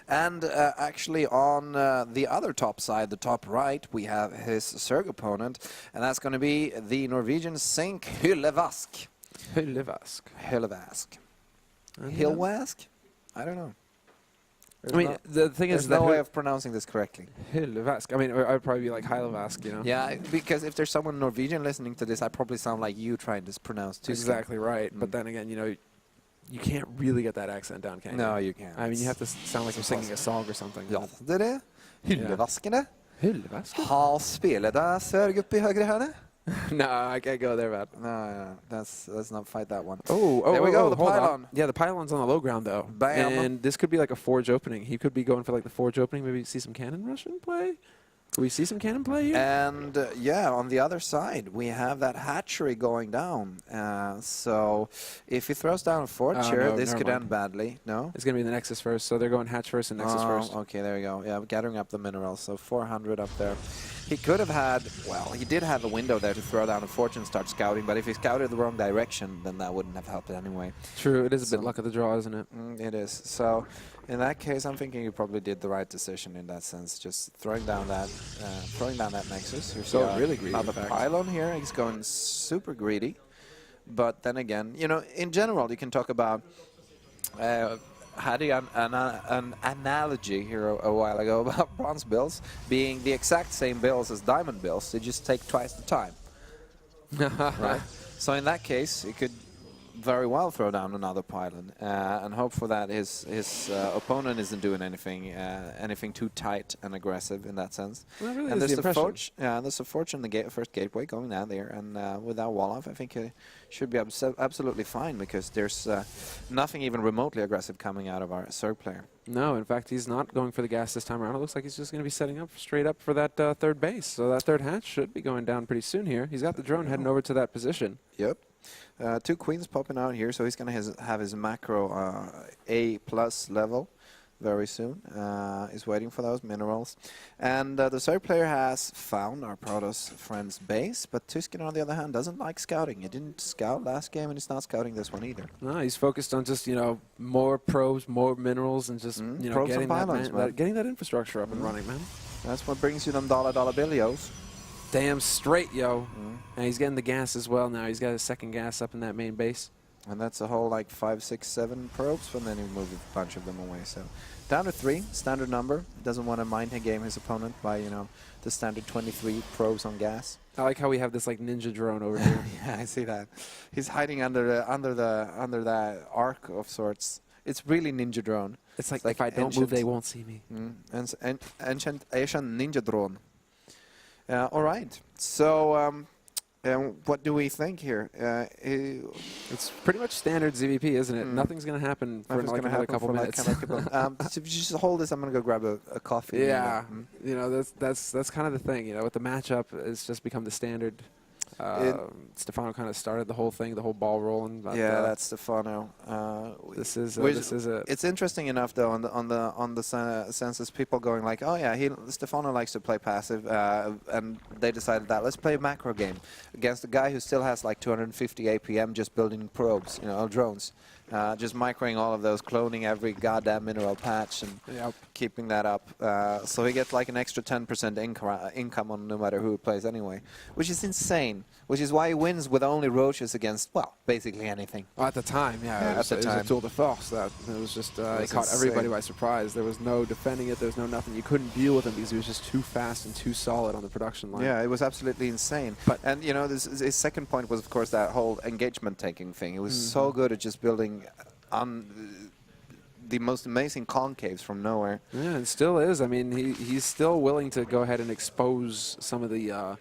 Speaker 4: And actually on the other top side, the top right, we have his Zerg opponent, and that's going to be the Norwegian Sink Hyllevask.
Speaker 5: Hyllevask.
Speaker 4: Hyllevask? I don't know.
Speaker 5: I mean, the thing is
Speaker 4: There's
Speaker 5: that
Speaker 4: no way of pronouncing this correctly.
Speaker 5: Hyllevask. I mean, I'd probably be like Hyllevask, you know?
Speaker 4: Yeah, because if there's someone Norwegian listening to this, I probably sound like you trying to pronounce Tysken.
Speaker 5: Exactly right. But then again, you know, you can't really get that accent down, can you?
Speaker 4: No, you can't.
Speaker 5: I mean, you have to sound like you're singing a song or something.
Speaker 4: Ja, det är det. Hyllevaskene
Speaker 5: Hyllevask?
Speaker 4: har spelat Zerg uppe i högra hörnet.
Speaker 5: No, I can't go there, man.
Speaker 4: No, let's not fight that one.
Speaker 5: There
Speaker 4: we go, the
Speaker 5: hold
Speaker 4: pylon.
Speaker 5: on. Yeah, the pylon's on the low ground, though.
Speaker 4: Bam.
Speaker 5: And this could be like a forge opening. He could be going for like the forge opening, maybe see some cannon Russian play? Could we see some cannon play here?
Speaker 4: And yeah, on the other side, we have that hatchery going down. So if he throws down a forge here,
Speaker 5: no,
Speaker 4: this
Speaker 5: never
Speaker 4: could
Speaker 5: mind.
Speaker 4: end badly. No?
Speaker 5: It's going to be the Nexus first, so they're going hatch first and Nexus first.
Speaker 4: Okay, there you go. Yeah, gathering up the minerals. So 400 up there. He could have had, well, he did have a window there to throw down a forge and start scouting, but if he scouted the wrong direction, then that wouldn't have helped anay.
Speaker 5: True, it is a bit luck of the draw, isn't it?
Speaker 4: It is. So in that case, I'm thinking you probably did the right decision in that sense, just throwing down that Nexus. Here's
Speaker 5: So really greedy,
Speaker 4: another
Speaker 5: in fact.
Speaker 4: pylon here. He's going super greedy. But then again, you know, in general, you can talk about had an analogy here a while ago about bronze bills being the exact same bills as diamond bills. They just take twice the time. Right? So in that case, he could very well throw down another pylon and hope for that his opponent isn't doing anything too tight and aggressive in that sense.
Speaker 5: Well, that really
Speaker 4: And
Speaker 5: is
Speaker 4: there's
Speaker 5: the
Speaker 4: a
Speaker 5: impression.
Speaker 4: forge, there's a forge in the first gateway going down there, and with that wall off, I think he should be absolutely fine because there's nothing even remotely aggressive coming out of our Zerg player.
Speaker 5: No, in fact, he's not going for the gas this time around. It looks like he's just going to be setting up straight up for that third base. So that third hatch should be going down pretty soon here. He's got the drone heading over to that position.
Speaker 4: Yep. 2 queens popping out here, so he's going to have his macro A+ level very soon. He's waiting for those minerals. And the third player has found our Protoss friend's base, but Tysken, on the other hand, doesn't like scouting. He didn't scout last game, and he's not scouting this one either.
Speaker 5: No, he's focused on just, you know, more probes, more minerals, and just, you know,
Speaker 4: probes
Speaker 5: getting
Speaker 4: and pylons,
Speaker 5: getting that infrastructure up and running, man.
Speaker 4: That's what brings you them dollar billios.
Speaker 5: Damn straight, yo. And he's getting the gas as well now. He's got his second gas up in that main base.
Speaker 4: And that's a whole like 5, 6, 7 probes, and then he moved a bunch of them away. So down to 3, standard number. Doesn't want to mind game his opponent by, you know, the standard 23 probes on gas.
Speaker 5: I like how we have this like ninja drone over here.
Speaker 4: Yeah, I see that. He's hiding under that arc of sorts. It's really ninja drone.
Speaker 5: It's like if I don't move, they won't see me.
Speaker 4: Ancient Asian ninja drone. All right. So. What do we think here?
Speaker 5: It's pretty much standard ZVP, isn't it? Nothing's going to happen for like another couple minutes.
Speaker 4: So if you just hold this, I'm going to go grab a coffee.
Speaker 5: Yeah, you know, that's kind of the thing. You know, with the matchup, it's just become the standard. Stefano kind of started the whole thing, the whole ball rolling. But,
Speaker 4: yeah, that's Stefano.
Speaker 5: This is a.
Speaker 4: It's interesting enough though on the census, people going like, oh yeah, Stefano likes to play passive, and they decided that let's play a macro game against a guy who still has like 250 APM just building probes, you know, drones. Just microing all of those, cloning every goddamn mineral patch, and keeping that up. So he gets like an extra 10% income on no matter who he plays anyway, which is insane. Which is why he wins with only roaches against, well, basically anything.
Speaker 5: Well, at the time, yeah. It was a tour de force. It was just, it caught everybody by surprise. There was no defending it. There was no nothing. You couldn't deal with him because he was just too fast and too solid on the production line.
Speaker 4: Yeah, it was absolutely insane. And, you know, his second point was, of course, that whole engagement-taking thing. He was so good at just building the most amazing concaves from nowhere.
Speaker 5: Yeah, and still is. I mean, he's still willing to go ahead and expose some of the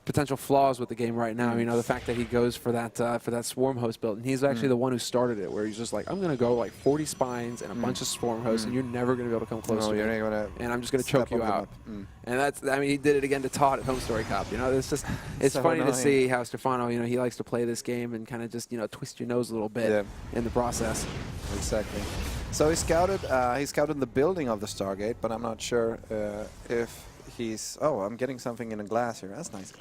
Speaker 5: potential flaws with the game right now. You know, the fact that he goes for that swarm host build, and he's actually the one who started it, where he's just like, I'm going to go like 40 spines and a bunch of swarm hosts, and you're never going to be able to come close to me. And I'm just going to choke you out. And that's, I mean, he did it again to Todd at Home Story Cup. You know, it's just, it's so funny to see how Stefano, you know, he likes to play this game and kind of just, you know, twist your nose a little bit in the process.
Speaker 4: Exactly. So he scouted the building of the Stargate, but I'm not sure if he's... Oh, I'm getting something in a glass here. That's nice.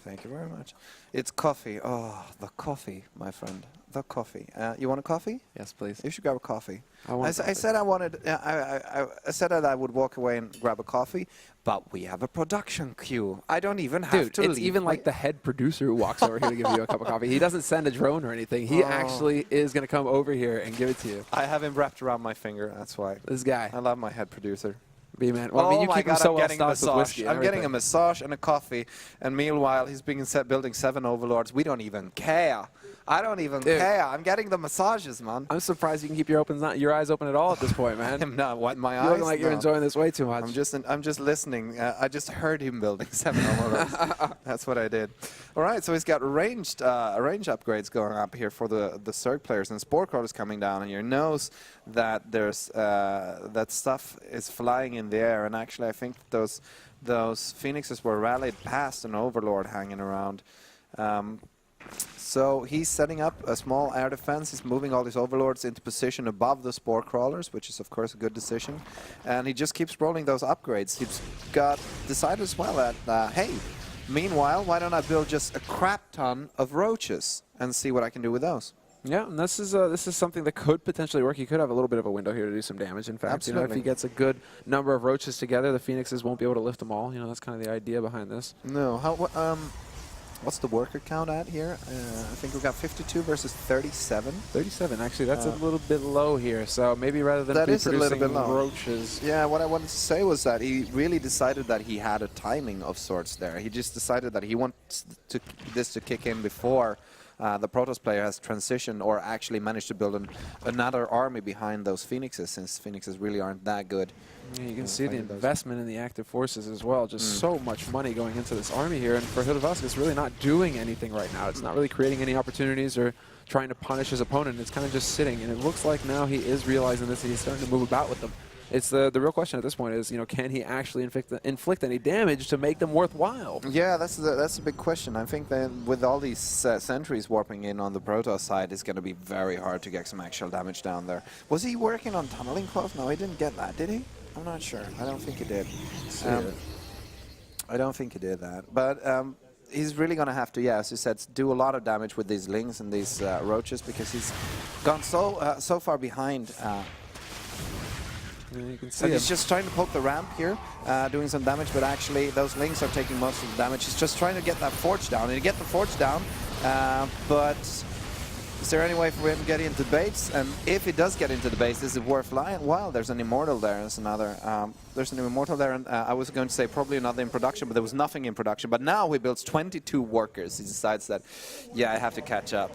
Speaker 4: Thank you very much. It's coffee. Oh, the coffee, my friend. The coffee. You want a coffee?
Speaker 5: Yes, please.
Speaker 4: You should grab a coffee. I said I wanted... I said that I would walk away and grab a coffee, but we have a production queue. I don't even have to leave.
Speaker 5: It's even like the head producer who walks over here to give you a cup of coffee. He doesn't send a drone or anything. He actually is going to come over here and give it to you.
Speaker 4: I have him wrapped around my finger. That's why.
Speaker 5: This guy.
Speaker 4: I love my head producer.
Speaker 5: B-man. Well, I mean, you keep him so well stocked with whiskey.
Speaker 4: I'm getting a massage and a coffee, and meanwhile he's building 7 overlords. We don't even care. I don't even care. I'm getting the massages, man.
Speaker 5: I'm surprised you can keep your eyes open at all at this point, man.
Speaker 4: I'm not. What, my eyes?
Speaker 5: You're looking like you're enjoying this way too much.
Speaker 4: I'm just listening. I just heard him building 7 overlords. That's what I did. All right, so he's got range upgrades going up here for the Zerg players, and Spore Crawler is coming down, and he knows that there's that stuff is flying in the air, and actually I think those Phoenixes were rallied past an Overlord hanging around. So he's setting up a small air defense. He's moving all these Overlords into position above the Spore Crawlers, which is of course a good decision. And he just keeps rolling those upgrades. He's decided as well that, hey, meanwhile, why don't I build just a crap ton of roaches and see what I can do with those?
Speaker 5: Yeah, and this is something that could potentially work. He could have a little bit of a window here to do some damage. In fact, you know, if he gets a good number of roaches together, the Phoenixes won't be able to lift them all. You know, that's kind of the idea behind this.
Speaker 4: No, what's the worker count at here? I think we got 52 versus 37.
Speaker 5: 37, actually, that's a little bit low here. So maybe rather than producing roaches.
Speaker 4: Yeah, what I wanted to say was that he really decided that he had a timing of sorts there. He just decided that he wants this to kick in before the Protoss player has transitioned or actually managed to build another army behind those Phoenixes, since Phoenixes really aren't that good.
Speaker 5: Yeah, you can see the investment in the active forces as well. Just so much money going into this army here. And for Hyllevask, it's really not doing anything right now. It's not really creating any opportunities or trying to punish his opponent. It's kind of just sitting. And it looks like now he is realizing this and he's starting to move about with them. it's the real question at this point is, can he actually inflict any damage to make them worthwhile?
Speaker 4: Yeah, that's a big question. I think that with all these sentries warping in on the Protoss side, it's going to be very hard to get some actual damage down there. Was he working on tunneling close? No, he didn't get that, did he? I'm not sure. I don't think he did. I don't think he did that. But he's really going to have to, as you said, do a lot of damage with these lings and these roaches, because he's gone so far behind.
Speaker 5: You can see
Speaker 4: and he's just trying to poke the ramp here, doing some damage, but actually those lings are taking most of the damage. He's just trying to get that forge down, and he get the forge down, but is there any way for him to get into base? And if he does get into the base, is it worthwhile? There's an immortal there. There's another. There's an immortal there, and I was going to say probably another in production, but there was nothing in production. But now he builds 22 workers. He decides that, I have to catch up.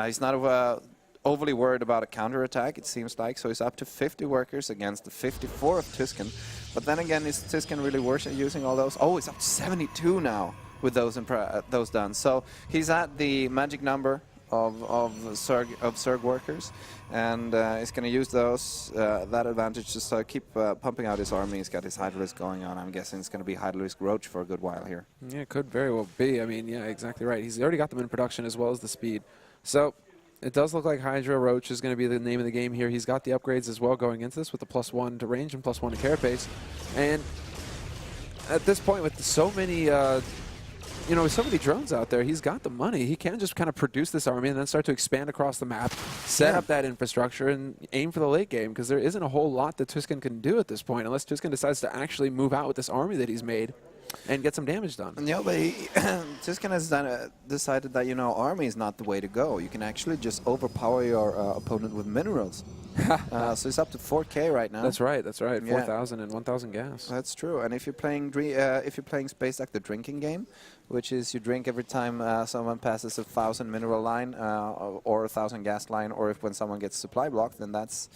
Speaker 4: He's not overly worried about a counterattack, it seems like, so he's up to 50 workers against the 54 of Tysken. But then again, is Tysken really worth using all those? Oh, he's up to 72 now with those done. So he's at the magic number of Zerg workers, and he's going to use those that advantage to keep pumping out his army. He's got his Hydra-Risk going on. I'm guessing it's going to be Hydra-Risk Roach for a good while here.
Speaker 5: Yeah, it could very well be. I mean, yeah, exactly right. He's already got them in production as well as the speed. So it does look like Hydra Roach is going to be the name of the game here. He's got the upgrades as well going into this with the +1 to range and +1 to carapace. And at this point, with so many, with so many drones out there, he's got the money. He can just kind of produce this army and then start to expand across the map, set up that infrastructure, and aim for the late game, because there isn't a whole lot that Tysken can do at this point, unless Tysken decides to actually move out with this army that he's made and get some damage done.
Speaker 4: Yeah, but Tysken has decided that, army is not the way to go. You can actually just overpower your opponent with minerals. So it's up to 4K right now.
Speaker 5: That's right. 4,000 and 1,000 gas.
Speaker 4: That's true. And if you're playing Space like the drinking game, which is you drink every time someone passes a 1,000 mineral line or a 1,000 gas line, or when someone gets supply blocked, then that's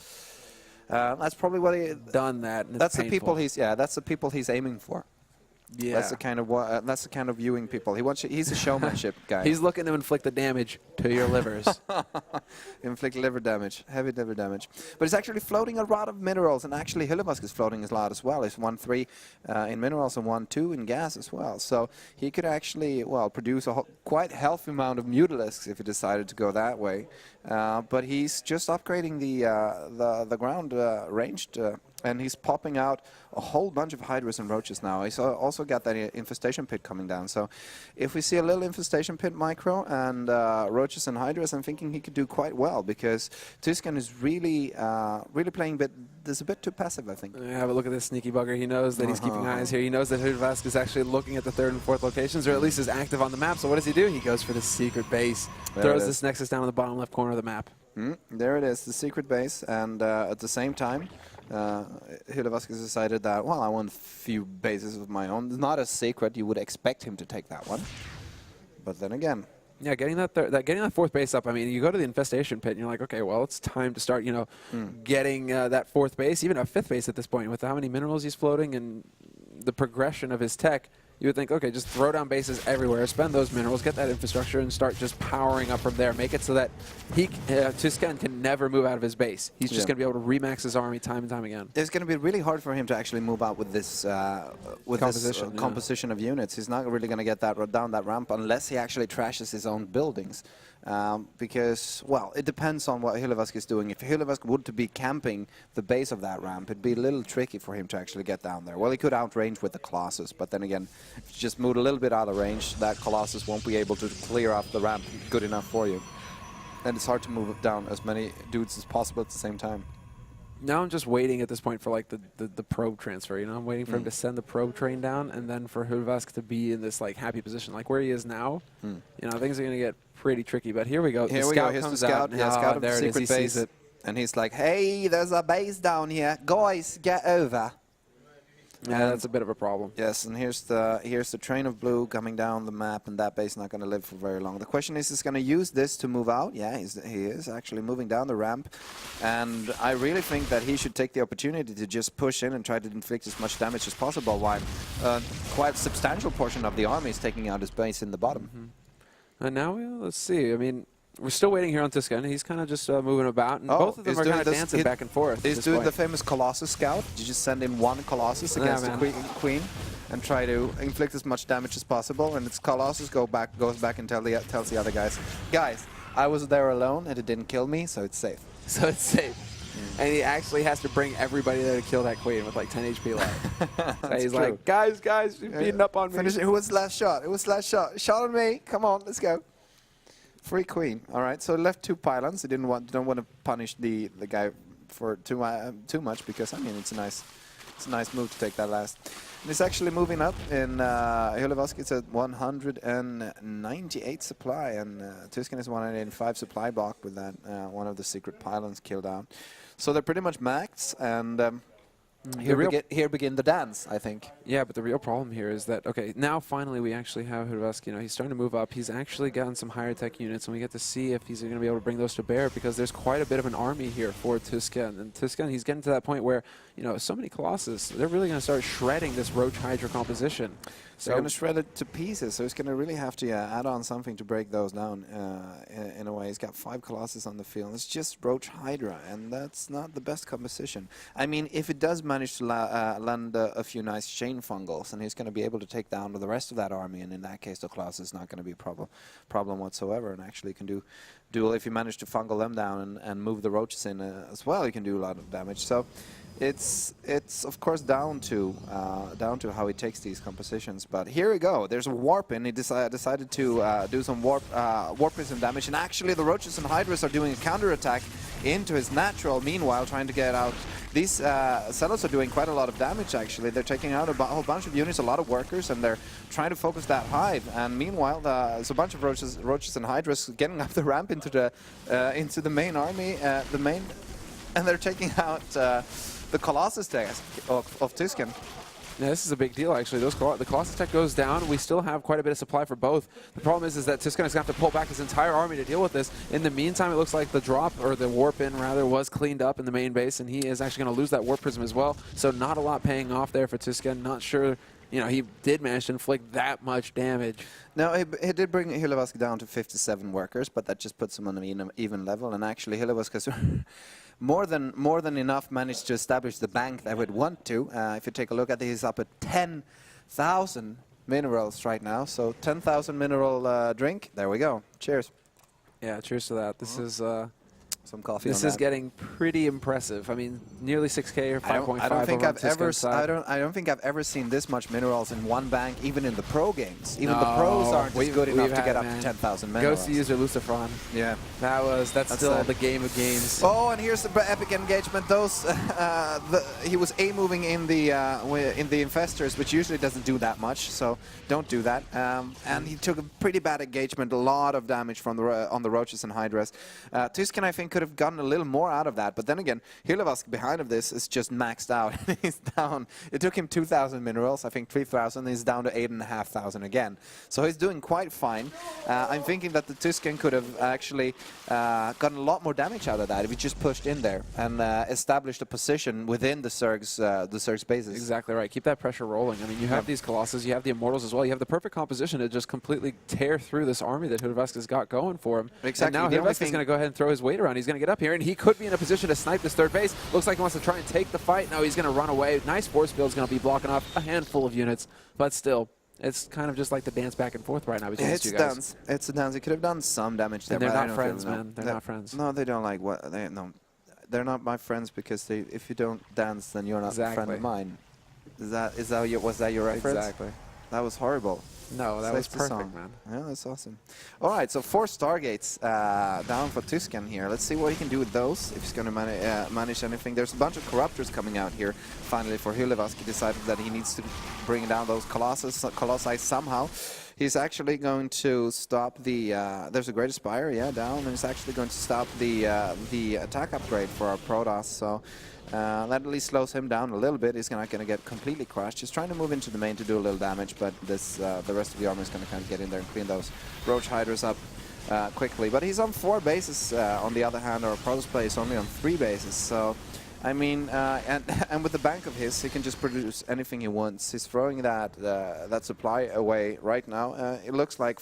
Speaker 4: probably what he
Speaker 5: done that.
Speaker 4: That's the people he's aiming for.
Speaker 5: Yeah,
Speaker 4: that's the kind of viewing people. He's a showmanship guy.
Speaker 5: He's looking to inflict the damage to your livers.
Speaker 4: Inflict liver damage, heavy liver damage. But he's actually floating a lot of minerals, and actually Hyllevask is floating a lot as well. He's 1-3 in minerals and 1-2 in gas as well. So he could actually, produce a quite healthy amount of Mutalisks if he decided to go that way. But he's just upgrading the ground ranged. And he's popping out a whole bunch of Hydras and Roaches now. He's also got that infestation pit coming down. So if we see a little infestation pit micro and Roaches and Hydras, I'm thinking he could do quite well, because Tysken is really playing a bit too passive, I think.
Speaker 5: Have a look at this sneaky bugger. He knows that he's keeping eyes here. He knows that Hyllevask is actually looking at the 3rd and 4th locations, or at least is active on the map. So what does he do? He goes for the secret base. Throws this Nexus down in the bottom left corner of the map.
Speaker 4: There it is, the secret base. And at the same time, Hyllevask has decided that, I want a few bases of my own. It's not a secret. You would expect him to take that one. But then again,
Speaker 5: yeah, getting that 4th base up. I mean, you go to the infestation pit and you're like, okay, well, it's time to start, getting that 4th base, even a 5th base at this point, with how many minerals he's floating and the progression of his tech. You would think, okay, just throw down bases everywhere, spend those minerals, get that infrastructure, and start just powering up from there. Make it so that Tysken can never move out of his base. He's just going to be able to remax his army time and time again.
Speaker 4: It's going to be really hard for him to actually move out with this composition of units. He's not really going to get that down that ramp unless he actually trashes his own buildings. Because, it depends on what Hyllevask is doing. If Hyllevask would to be camping the base of that ramp, it'd be a little tricky for him to actually get down there. Well, he could outrange with the Colossus, but then again, if you just move a little bit out of range, that Colossus won't be able to clear up the ramp good enough for you. And it's hard to move down as many dudes as possible at the same time.
Speaker 5: Now I'm just waiting at this point for the probe transfer. I'm waiting for him to send the probe train down, and then for Hyllevask to be in this happy position, like where he is now. Things are going to get pretty tricky. But here we go.
Speaker 4: Here we go. Here's the scout. Scout of the secret base. And he's like, hey, there's a base down here. Guys, get over.
Speaker 5: Yeah, that's a bit of a problem.
Speaker 4: Yes, and here's the train of blue coming down the map, and that base is not going to live for very long. The question is, he's going to use this to move out? Yeah, he is actually moving down the ramp, and I really think that he should take the opportunity to just push in and try to inflict as much damage as possible, while quite a substantial portion of the army is taking out his base in the bottom.
Speaker 5: And now, let's see. I mean, we're still waiting here on Tysken. He's kind of just moving about, and both of them are kind of dancing back and forth.
Speaker 4: He's doing the famous Colossus scout. You just send in one Colossus against the queen and try to inflict as much damage as possible. And it's Colossus goes back and tells the other guys, I was there alone and it didn't kill me, so it's safe.
Speaker 5: So it's safe. And he actually has to bring everybody there to kill that queen with like 10 HP left. So he's like, guys, you're beating up on me.
Speaker 4: Who was the last shot? It was the last shot. Shot on me. Come on, let's go. Free queen. All right, so left 2 pylons. They don't want to punish the guy for too much, because I mean it's a nice move to take that last. And it's actually moving up in Hyllevask. It's at 198 supply, and Tysken is 185 supply block with that one of the secret pylons killed out. So they're pretty much maxed, and here begin the dance, I think.
Speaker 5: Yeah, but the real problem here is that, okay, now finally we actually have Hyllevask. You know, he's starting to move up. He's actually gotten some higher tech units, and we get to see if he's going to be able to bring those to bear, because there's quite a bit of an army here for Tysken. And Tysken, he's getting to that point where, you know, so many Colossus, they're really going to start shredding this Roach Hydra composition.
Speaker 4: They're going to shred it to pieces, so he's going to really have to add on something to break those down in a way. He's got 5 Colossus on the field. It's just Roach Hydra, and that's not the best composition. I mean, if it does manage to land a few nice chain fungals, and he's going to be able to take down the rest of that army, and in that case the Colossus is not going to be a problem whatsoever, and actually can do if you manage to fungal them down and move the roaches in as well, you can do a lot of damage. So it's of course down to how he takes these compositions. But here we go. There's a warp in. He decided to do some warp prism damage, and actually the roaches and hydras are doing a counter attack into his natural. Meanwhile, trying to get out. These Celos are doing quite a lot of damage. Actually, they're taking out a whole bunch of units, a lot of workers, and they're trying to focus that hive. And meanwhile, there's a bunch of roaches and hydras getting up the ramp into the main army, and they're taking out the Colossus tech of Tysken.
Speaker 5: Yeah, this is a big deal, actually. The Colossus tech goes down. We still have quite a bit of supply for both. The problem is that Tysken is going to have to pull back his entire army to deal with this. In the meantime, it looks like the drop, or the warp in, rather, was cleaned up in the main base, and he is actually going to lose that warp prism as well. So not a lot paying off there for Tysken. Not sure, you know, he did manage to inflict that much damage.
Speaker 4: No, he did bring Hyllevask down to 57 workers, but that just puts him on an even level. And actually, Hyllevask has more than enough managed to establish the bank that would want to. If you take a look at it, he's up at 10,000 minerals right now. So 10,000 mineral drink. There we go. Cheers.
Speaker 5: Yeah, cheers to that. This is
Speaker 4: some coffee.
Speaker 5: This is getting pretty impressive. I mean, nearly 6K or 5.5.
Speaker 4: I don't think I've ever seen this much minerals in one bank, even in the pro games. Even the pros aren't good enough to get up to 10,000 minerals.
Speaker 5: Ghost user Lucifron.
Speaker 4: Yeah,
Speaker 5: that's still the game of games.
Speaker 4: Oh, and here's the epic engagement. Those he was A moving in the infestors, which usually doesn't do that much. So don't do that. And he took a pretty bad engagement, a lot of damage from on the roaches and hydras. Tysken, I think, could have gotten a little more out of that, but then again, Hyllevask behind of this is just maxed out. He's down. It took him 2,000 minerals, I think 3,000. He's down to 8,500 again. So he's doing quite fine. I'm thinking that the Tysken could have actually gotten a lot more damage out of that if he just pushed in there and established a position within the Zerg's bases.
Speaker 5: Exactly right. Keep that pressure rolling. I mean, you have these Colossus, you have the Immortals as well. You have the perfect composition to just completely tear through this army that Hyllevask has got going for him.
Speaker 4: Exactly.
Speaker 5: And now Hyllevask is going to go ahead and throw his weight around. He's going to get up here, and he could be in a position to snipe this third base. Looks like he wants to try and take the fight. No, he's going to run away. Nice force field is going to be blocking off a handful of units, but still, it's kind of just like the dance back and forth right now between these two guys.
Speaker 4: It's a dance. He could have done some damage there.
Speaker 5: And they're not friends, man. They're not friends.
Speaker 4: No, they don't like what they no. They're not my friends because if you don't dance, then you're not a friend of mine. Was that your reference?
Speaker 5: Exactly.
Speaker 4: That was horrible.
Speaker 5: No, that was perfect, man.
Speaker 4: Yeah, that's awesome. All right, so 4 Stargates down for Tysken here. Let's see what he can do with those, if he's going to manage anything. There's a bunch of Corruptors coming out here, finally, for Hyllevask. He decided that he needs to bring down those Colossi somehow. He's actually going to stop the... there's a Great Spire, down, and he's actually going to stop the attack upgrade for our Protoss, so... that at least slows him down a little bit. He's not going to get completely crushed. He's trying to move into the main to do a little damage, but the rest of the army is going to kind of get in there and clean those Roach Hydras up quickly. But he's on 4 bases on the other hand, or Protoss player is only on 3 bases, so I mean, and with the bank of his, he can just produce anything he wants. He's throwing that supply away right now. It looks like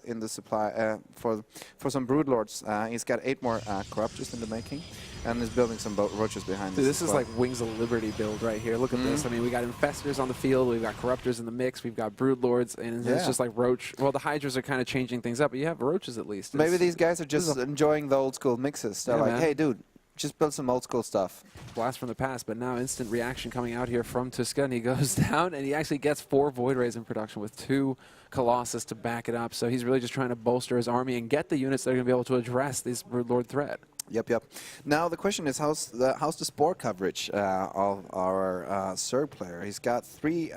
Speaker 4: in the supply for some broodlords, he's got 8 more corruptors in the making, and is building some roaches behind.
Speaker 5: Dude, this is like Wings of Liberty build right here. Look at this. I mean, we got infestors on the field, we've got corruptors in the mix, we've got broodlords, and it's just like roach. Well, the hydras are kind of changing things up, but you have roaches at least.
Speaker 4: Maybe these guys are just enjoying the old school mixes. They're like, hey, dude, just build some old school stuff.
Speaker 5: Blast from the past, but now instant reaction coming out here from Tysken. He goes down, and he actually gets 4 Void Rays in production with 2 Colossus to back it up. So he's really just trying to bolster his army and get the units that are going to be able to address this Broodlord threat.
Speaker 4: Yep. Now the question is, how's the spore coverage of our Zerg player? He's got 3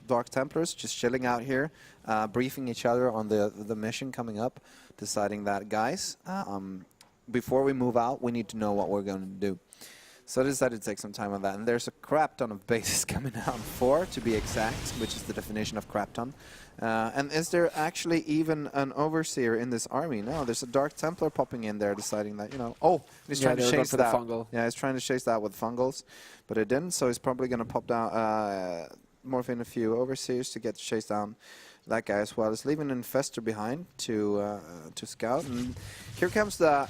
Speaker 4: Dark Templars just chilling out here, briefing each other on the mission coming up, deciding that, guys, before we move out, we need to know what we're going to do. So I decided to take some time on that. And there's a crap ton of bases coming out, 4 to be exact, which is the definition of crap ton. And is there actually even an overseer in this army? No, there's a Dark Templar popping in there, deciding that, you know, oh, he's trying to chase that.
Speaker 5: Fungal.
Speaker 4: Yeah, he's trying to chase that with fungals, but it didn't. So he's probably going to pop down, morph in a few overseers to get to chase down that guy as well. He's leaving an infestor behind to scout. And here comes the...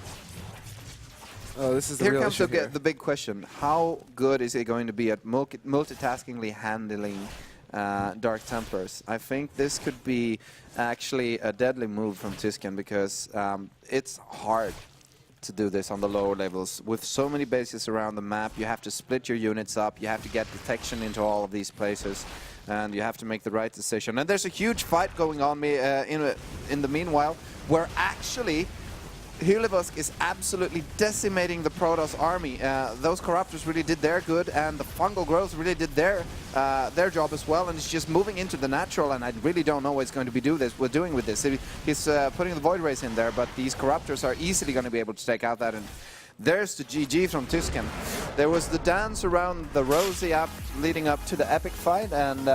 Speaker 5: Oh, this is the
Speaker 4: Here
Speaker 5: real
Speaker 4: comes
Speaker 5: issue here.
Speaker 4: the big question. How good is he going to be at multitaskingly handling Dark Templars? I think this could be actually a deadly move from Tysken, because it's hard to do this on the lower levels. With so many bases around the map, you have to split your units up, you have to get detection into all of these places, and you have to make the right decision. And there's a huge fight going on in the meanwhile, where actually Hyllevask is absolutely decimating the Protoss army. Those Corruptors really did their good, and the Fungal Growth really did their job as well, and it's just moving into the natural, and I really don't know what he's going to be doing with this. He's putting the Void Rays in there, but these Corruptors are easily going to be able to take out that, and there's the GG from Tysken. There was the dance around the Rosie app leading up to the epic fight, and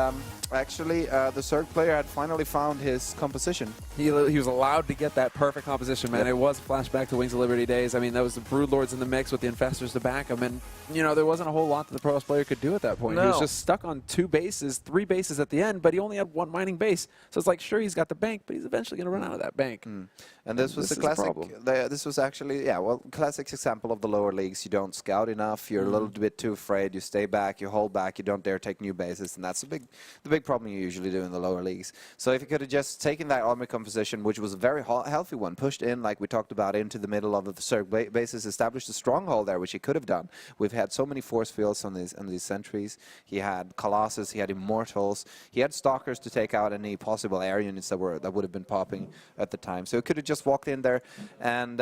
Speaker 4: actually, the Zerg player had finally found his composition.
Speaker 5: He was allowed to get that perfect composition, man.
Speaker 4: Yep.
Speaker 5: It was a flashback to Wings of Liberty days. I mean, that was the Broodlords in the mix with the Infestors to back him, and, you know, there wasn't a whole lot that the Protoss player could do at that point.
Speaker 4: No.
Speaker 5: He was just stuck on 2 bases, 3 bases at the end, but he only had 1 mining base. So it's like, sure, he's got the bank, but he's eventually going to run out of that bank.
Speaker 4: And this was the classic. This was actually, classic example of the lower leagues. You don't scout enough. You're a little bit too afraid. You stay back. You hold back. You don't dare take new bases, and that's the big problem you usually do in the lower leagues. So if you could have just taken that army composition, which was a very healthy one, pushed in, like we talked about, into the middle of the Zerg bases, established a stronghold there, which he could have done. We've had so many force fields on these sentries. He had Colossus. He had Immortals. He had Stalkers to take out any possible air units that would have been popping at the time. So it could have just walked in there and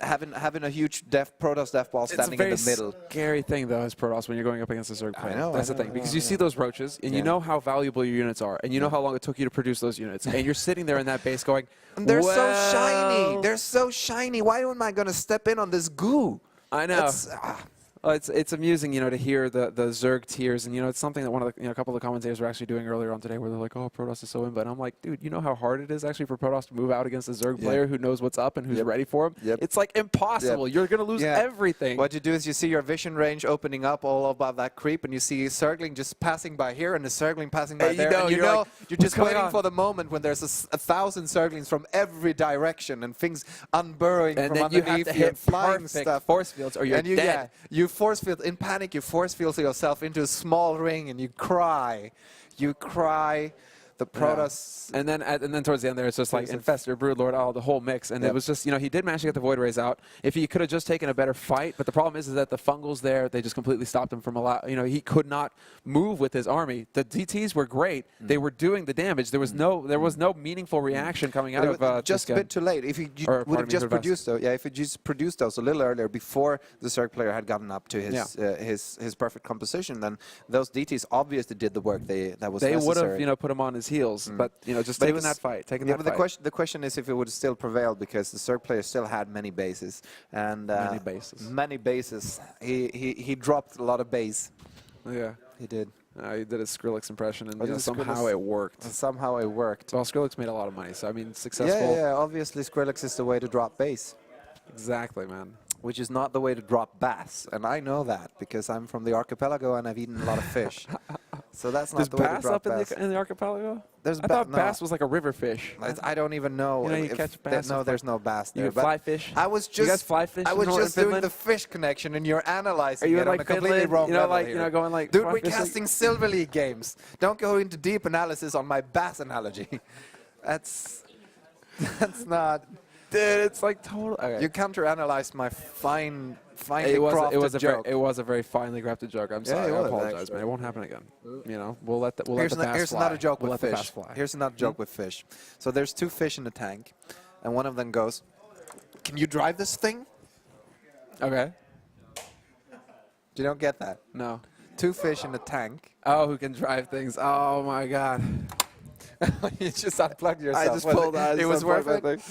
Speaker 4: having a huge Protoss death ball standing in the middle.
Speaker 5: It's a very scary thing, though, as Protoss, when you're going up against a Zerg player.
Speaker 4: know,
Speaker 5: That's the thing, because you see those roaches, and you know how valuable your units are, and you know how long it took you to produce those units, and you're sitting there in that base going,
Speaker 4: And they're
Speaker 5: well,
Speaker 4: so shiny. They're so shiny. Why am I going to step in on this goo?
Speaker 5: I know. It's amusing, you know, to hear the Zerg tiers, and, you know, it's something that a couple of the commentators were actually doing earlier on today, where they're like, oh, Protoss is so in, but I'm like, dude, you know how hard it is actually for Protoss to move out against a Zerg player who knows what's up and who's ready for him? It's like impossible. You're going to lose everything.
Speaker 4: What you do is you see your vision range opening up all above that creep, and you see a Zergling just passing by here and a Zergling passing by there. And you're just waiting for the moment when there's 1,000 Zerglings from every direction and things unburrowing
Speaker 5: and
Speaker 4: from
Speaker 5: then
Speaker 4: underneath
Speaker 5: you have to hit
Speaker 4: flying
Speaker 5: perfect
Speaker 4: stuff.
Speaker 5: force fields, or you're dead.
Speaker 4: You force field in panic. You force field yourself into a small ring, and you cry. You cry. The Protoss.
Speaker 5: And then towards the end there, it's just like Infestor, Broodlord, the whole mix. And it was just, you know, he did manage to get the Void Rays out. If he could have just taken a better fight, but the problem is that the Fungals there, they just completely stopped him from he could not move with his army. The DTs were great. They were doing the damage. There was no meaningful reaction coming out of
Speaker 4: just a bit too late. If he would have just produced those, if he just produced those a little earlier before the Zerg player had gotten up to his perfect composition, then those DTs obviously did the work that was necessary.
Speaker 5: They would have, you know, put him on his heels, but, you know, just taking that fight,
Speaker 4: the question is if it would have still prevailed, because the Zerg player still had many bases, and many bases. He dropped a lot of base.
Speaker 5: Yeah,
Speaker 4: he did.
Speaker 5: He did a Skrillex impression, and somehow it worked.
Speaker 4: Somehow it worked.
Speaker 5: Well, Skrillex made a lot of money, so I mean, successful.
Speaker 4: Yeah. Obviously, Skrillex is the way to drop base.
Speaker 5: Exactly, man.
Speaker 4: which is not the way to drop bass. And I know that because I'm from the archipelago and I've eaten a lot of fish. So that's not
Speaker 5: There's
Speaker 4: the way to
Speaker 5: bass
Speaker 4: drop
Speaker 5: up
Speaker 4: bass.
Speaker 5: in the archipelago?
Speaker 4: There's
Speaker 5: I thought bass was like a river fish.
Speaker 4: I don't even know.
Speaker 5: You know, you
Speaker 4: if
Speaker 5: catch
Speaker 4: there-
Speaker 5: bass
Speaker 4: no,
Speaker 5: with
Speaker 4: there's no bass there.
Speaker 5: You can
Speaker 4: but
Speaker 5: fly fish?
Speaker 4: I was just,
Speaker 5: You guys fly fish
Speaker 4: I
Speaker 5: in
Speaker 4: was
Speaker 5: Nor-
Speaker 4: just
Speaker 5: in
Speaker 4: doing
Speaker 5: Finland?
Speaker 4: the fish connection, and you're analyzing
Speaker 5: Are you
Speaker 4: it
Speaker 5: in
Speaker 4: on
Speaker 5: like
Speaker 4: a completely
Speaker 5: Finland?
Speaker 4: wrong
Speaker 5: You know,
Speaker 4: level
Speaker 5: like,
Speaker 4: here.
Speaker 5: you know, going like...
Speaker 4: Dude,
Speaker 5: fly
Speaker 4: we're
Speaker 5: fishing?
Speaker 4: casting Silver League games. Don't go into deep analysis on my bass analogy. That's not...
Speaker 5: Dude, it's like total... Okay.
Speaker 4: You counter-analyzed my finely
Speaker 5: it
Speaker 4: crafted joke.
Speaker 5: it was a very finely crafted joke. I'm sorry.
Speaker 4: it
Speaker 5: I
Speaker 4: was,
Speaker 5: apologize,
Speaker 4: actually.
Speaker 5: man. It won't happen again. You know, we'll let the
Speaker 4: Here's
Speaker 5: bass fly.
Speaker 4: another joke
Speaker 5: We'll
Speaker 4: with
Speaker 5: let the
Speaker 4: fish.
Speaker 5: bass fly.
Speaker 4: Here's another joke with fish. So there's 2 fish in the tank, and one of them goes, "Can you drive this thing?"
Speaker 5: Okay.
Speaker 4: You don't get that.
Speaker 5: No.
Speaker 4: 2 fish in the tank.
Speaker 5: Oh, who can drive things? Oh my God.
Speaker 4: You just unplugged yourself.
Speaker 5: I just pulled out.
Speaker 4: It was worth it.
Speaker 5: Thing.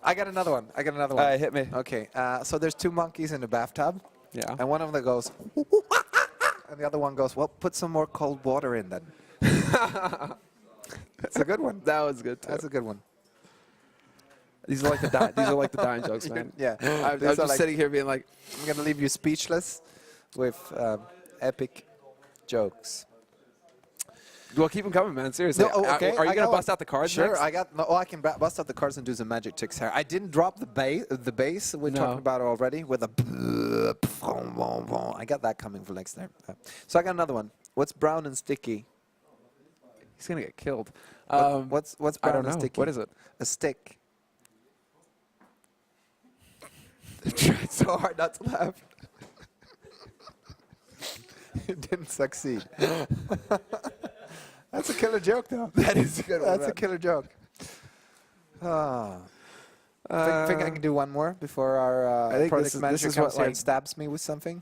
Speaker 4: I got another one.
Speaker 5: All right, hit me.
Speaker 4: Okay, so there's 2 monkeys in the bathtub,
Speaker 5: Yeah.
Speaker 4: and one of them goes, and the other one goes, "Well, put some more cold water in then." That's a good one.
Speaker 5: That was good too.
Speaker 4: That's a good one.
Speaker 5: These are like the dying jokes, man.
Speaker 4: Yeah,
Speaker 5: I'm
Speaker 4: These are
Speaker 5: just
Speaker 4: like-
Speaker 5: sitting here being like,
Speaker 4: I'm gonna leave you speechless with epic jokes.
Speaker 5: well, keep them coming, man. Seriously.
Speaker 4: No, oh, okay.
Speaker 5: Are you
Speaker 4: I
Speaker 5: gonna
Speaker 4: got
Speaker 5: bust
Speaker 4: one.
Speaker 5: out the cards
Speaker 4: Sure,
Speaker 5: next?
Speaker 4: I got. No, oh, I can bust out the cards and do some magic tricks here. I didn't drop the bass. The bass we're
Speaker 5: No.
Speaker 4: talking about already with a. I got that coming for next time. So I got another one. What's brown and sticky?
Speaker 5: He's gonna get killed.
Speaker 4: What's brown
Speaker 5: I don't
Speaker 4: and
Speaker 5: know.
Speaker 4: sticky?
Speaker 5: What is it?
Speaker 4: A stick.
Speaker 5: Tried so hard not to laugh.
Speaker 4: It didn't succeed. That's a killer joke, though.
Speaker 5: That is a good one.
Speaker 4: That's a killer joke. Think I can do one more before our
Speaker 5: I think
Speaker 4: project
Speaker 5: this is
Speaker 4: manager
Speaker 5: what,
Speaker 4: comes here
Speaker 5: like-
Speaker 4: and stabs me with something?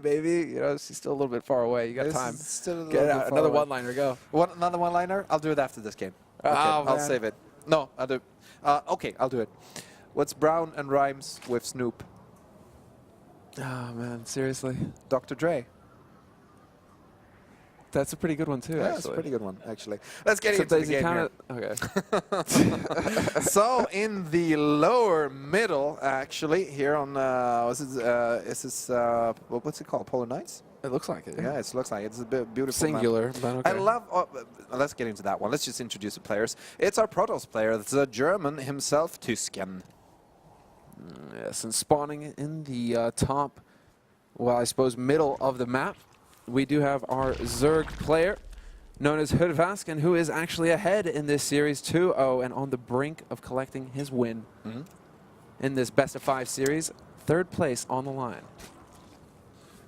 Speaker 5: Maybe, you know, she's still a little bit far away. You got
Speaker 4: This
Speaker 5: time.
Speaker 4: is still a little
Speaker 5: Get
Speaker 4: bit
Speaker 5: out.
Speaker 4: far
Speaker 5: Another
Speaker 4: away.
Speaker 5: one-liner. Go.
Speaker 4: Another one-liner? I'll do it after this game.
Speaker 5: Oh,
Speaker 4: Okay, I'll
Speaker 5: man.
Speaker 4: save it. No, I'll do. Okay, I'll do it. What's brown and rhymes with Snoop?
Speaker 5: Oh man, seriously.
Speaker 4: Dr. Dre.
Speaker 5: That's a pretty good one too.
Speaker 4: Yeah,
Speaker 5: actually.
Speaker 4: that's a pretty good one, actually. Let's get into the
Speaker 5: Sometimes you
Speaker 4: game here.
Speaker 5: Okay.
Speaker 4: So in the lower middle, actually, here on what's it called? Polar Knights?
Speaker 5: It looks like it.
Speaker 4: Yeah, it looks like it's a bit beautiful. map.
Speaker 5: Singular, but okay.
Speaker 4: I love. Let's get into that one. Let's just introduce the players. It's our Protoss player. It's a German himself, Tysken.
Speaker 5: Yes, and spawning in the top, well, I suppose middle of the map, we do have our Zerg player, known as Hyllevask, and who is actually ahead in this series 2-0 and on the brink of collecting his win in this best-of-5 series. 3rd place on the line.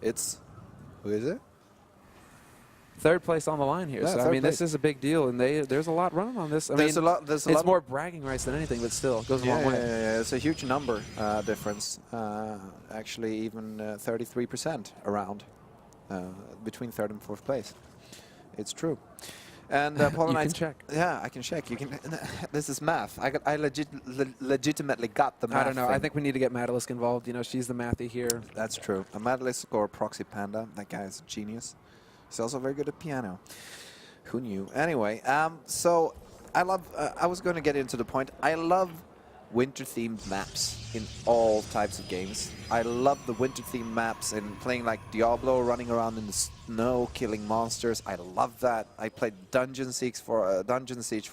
Speaker 4: It's who is it?
Speaker 5: 3rd place on the line here.
Speaker 4: Yeah,
Speaker 5: So I
Speaker 4: third
Speaker 5: mean, this
Speaker 4: place.
Speaker 5: is a big deal, and there's a lot running on this. I
Speaker 4: There's
Speaker 5: mean,
Speaker 4: a lot. There's a
Speaker 5: it's
Speaker 4: lot.
Speaker 5: more bragging rights than anything, but still, it goes a long way.
Speaker 4: Yeah, it's a huge number difference. Actually, even 33% around between 3rd and 4th place. It's true. And Polar
Speaker 5: You
Speaker 4: Knights.
Speaker 5: can check.
Speaker 4: Yeah, I can check. You can. This is math. I legitimately got the math.
Speaker 5: I don't know. I
Speaker 4: thing.
Speaker 5: think we need to get Madelisk involved. You know, she's the mathy here.
Speaker 4: That's true. A Madelisk or a Proxy Panda. That guy is a genius. He's also very good at piano. Who knew? Anyway, so I love. I was going to get into the point. I love winter-themed maps in all types of games. I love the winter-themed maps in playing like Diablo, running around in the snow, killing monsters. I love that. I played Dungeon Siege for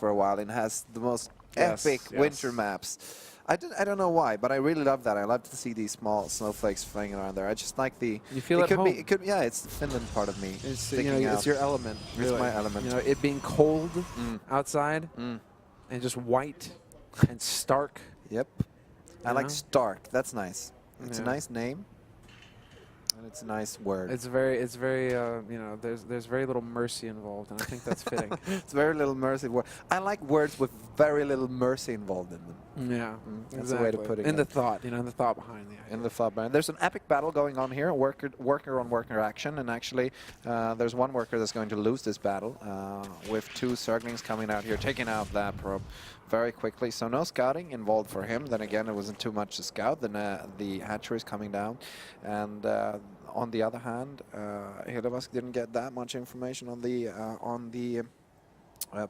Speaker 4: a while, and it has the most epic winter maps. I don't know why, but I really love that. I love to see these small snowflakes flying around there. I just like the.
Speaker 5: You feel at home.
Speaker 4: Yeah, it's the Finland part of me.
Speaker 5: It's, you
Speaker 4: sticking
Speaker 5: know,
Speaker 4: out.
Speaker 5: it's your element.
Speaker 4: It's
Speaker 5: really.
Speaker 4: my element.
Speaker 5: You know, it being cold outside and just white and stark.
Speaker 4: Yep. I
Speaker 5: You
Speaker 4: like
Speaker 5: know?
Speaker 4: Stark. That's nice. It's a
Speaker 5: Yeah.
Speaker 4: nice name. And it's a nice word.
Speaker 5: It's very, you know, there's very little mercy involved, and I think that's fitting.
Speaker 4: It's very little mercy. I like words with very little mercy involved in them.
Speaker 5: Yeah,
Speaker 4: That's the way to put it.
Speaker 5: In the thought, you know, in the thought behind the idea.
Speaker 4: In the thought band. There's an epic battle going on here, worker on worker action, and actually there's one worker that's going to lose this battle with 2 Zerglings coming out here, taking out that probe very quickly. So no scouting involved for him. Then again, it wasn't too much to scout. Then the hatchery is coming down, and on the other hand, Hyllevask didn't get that much information on the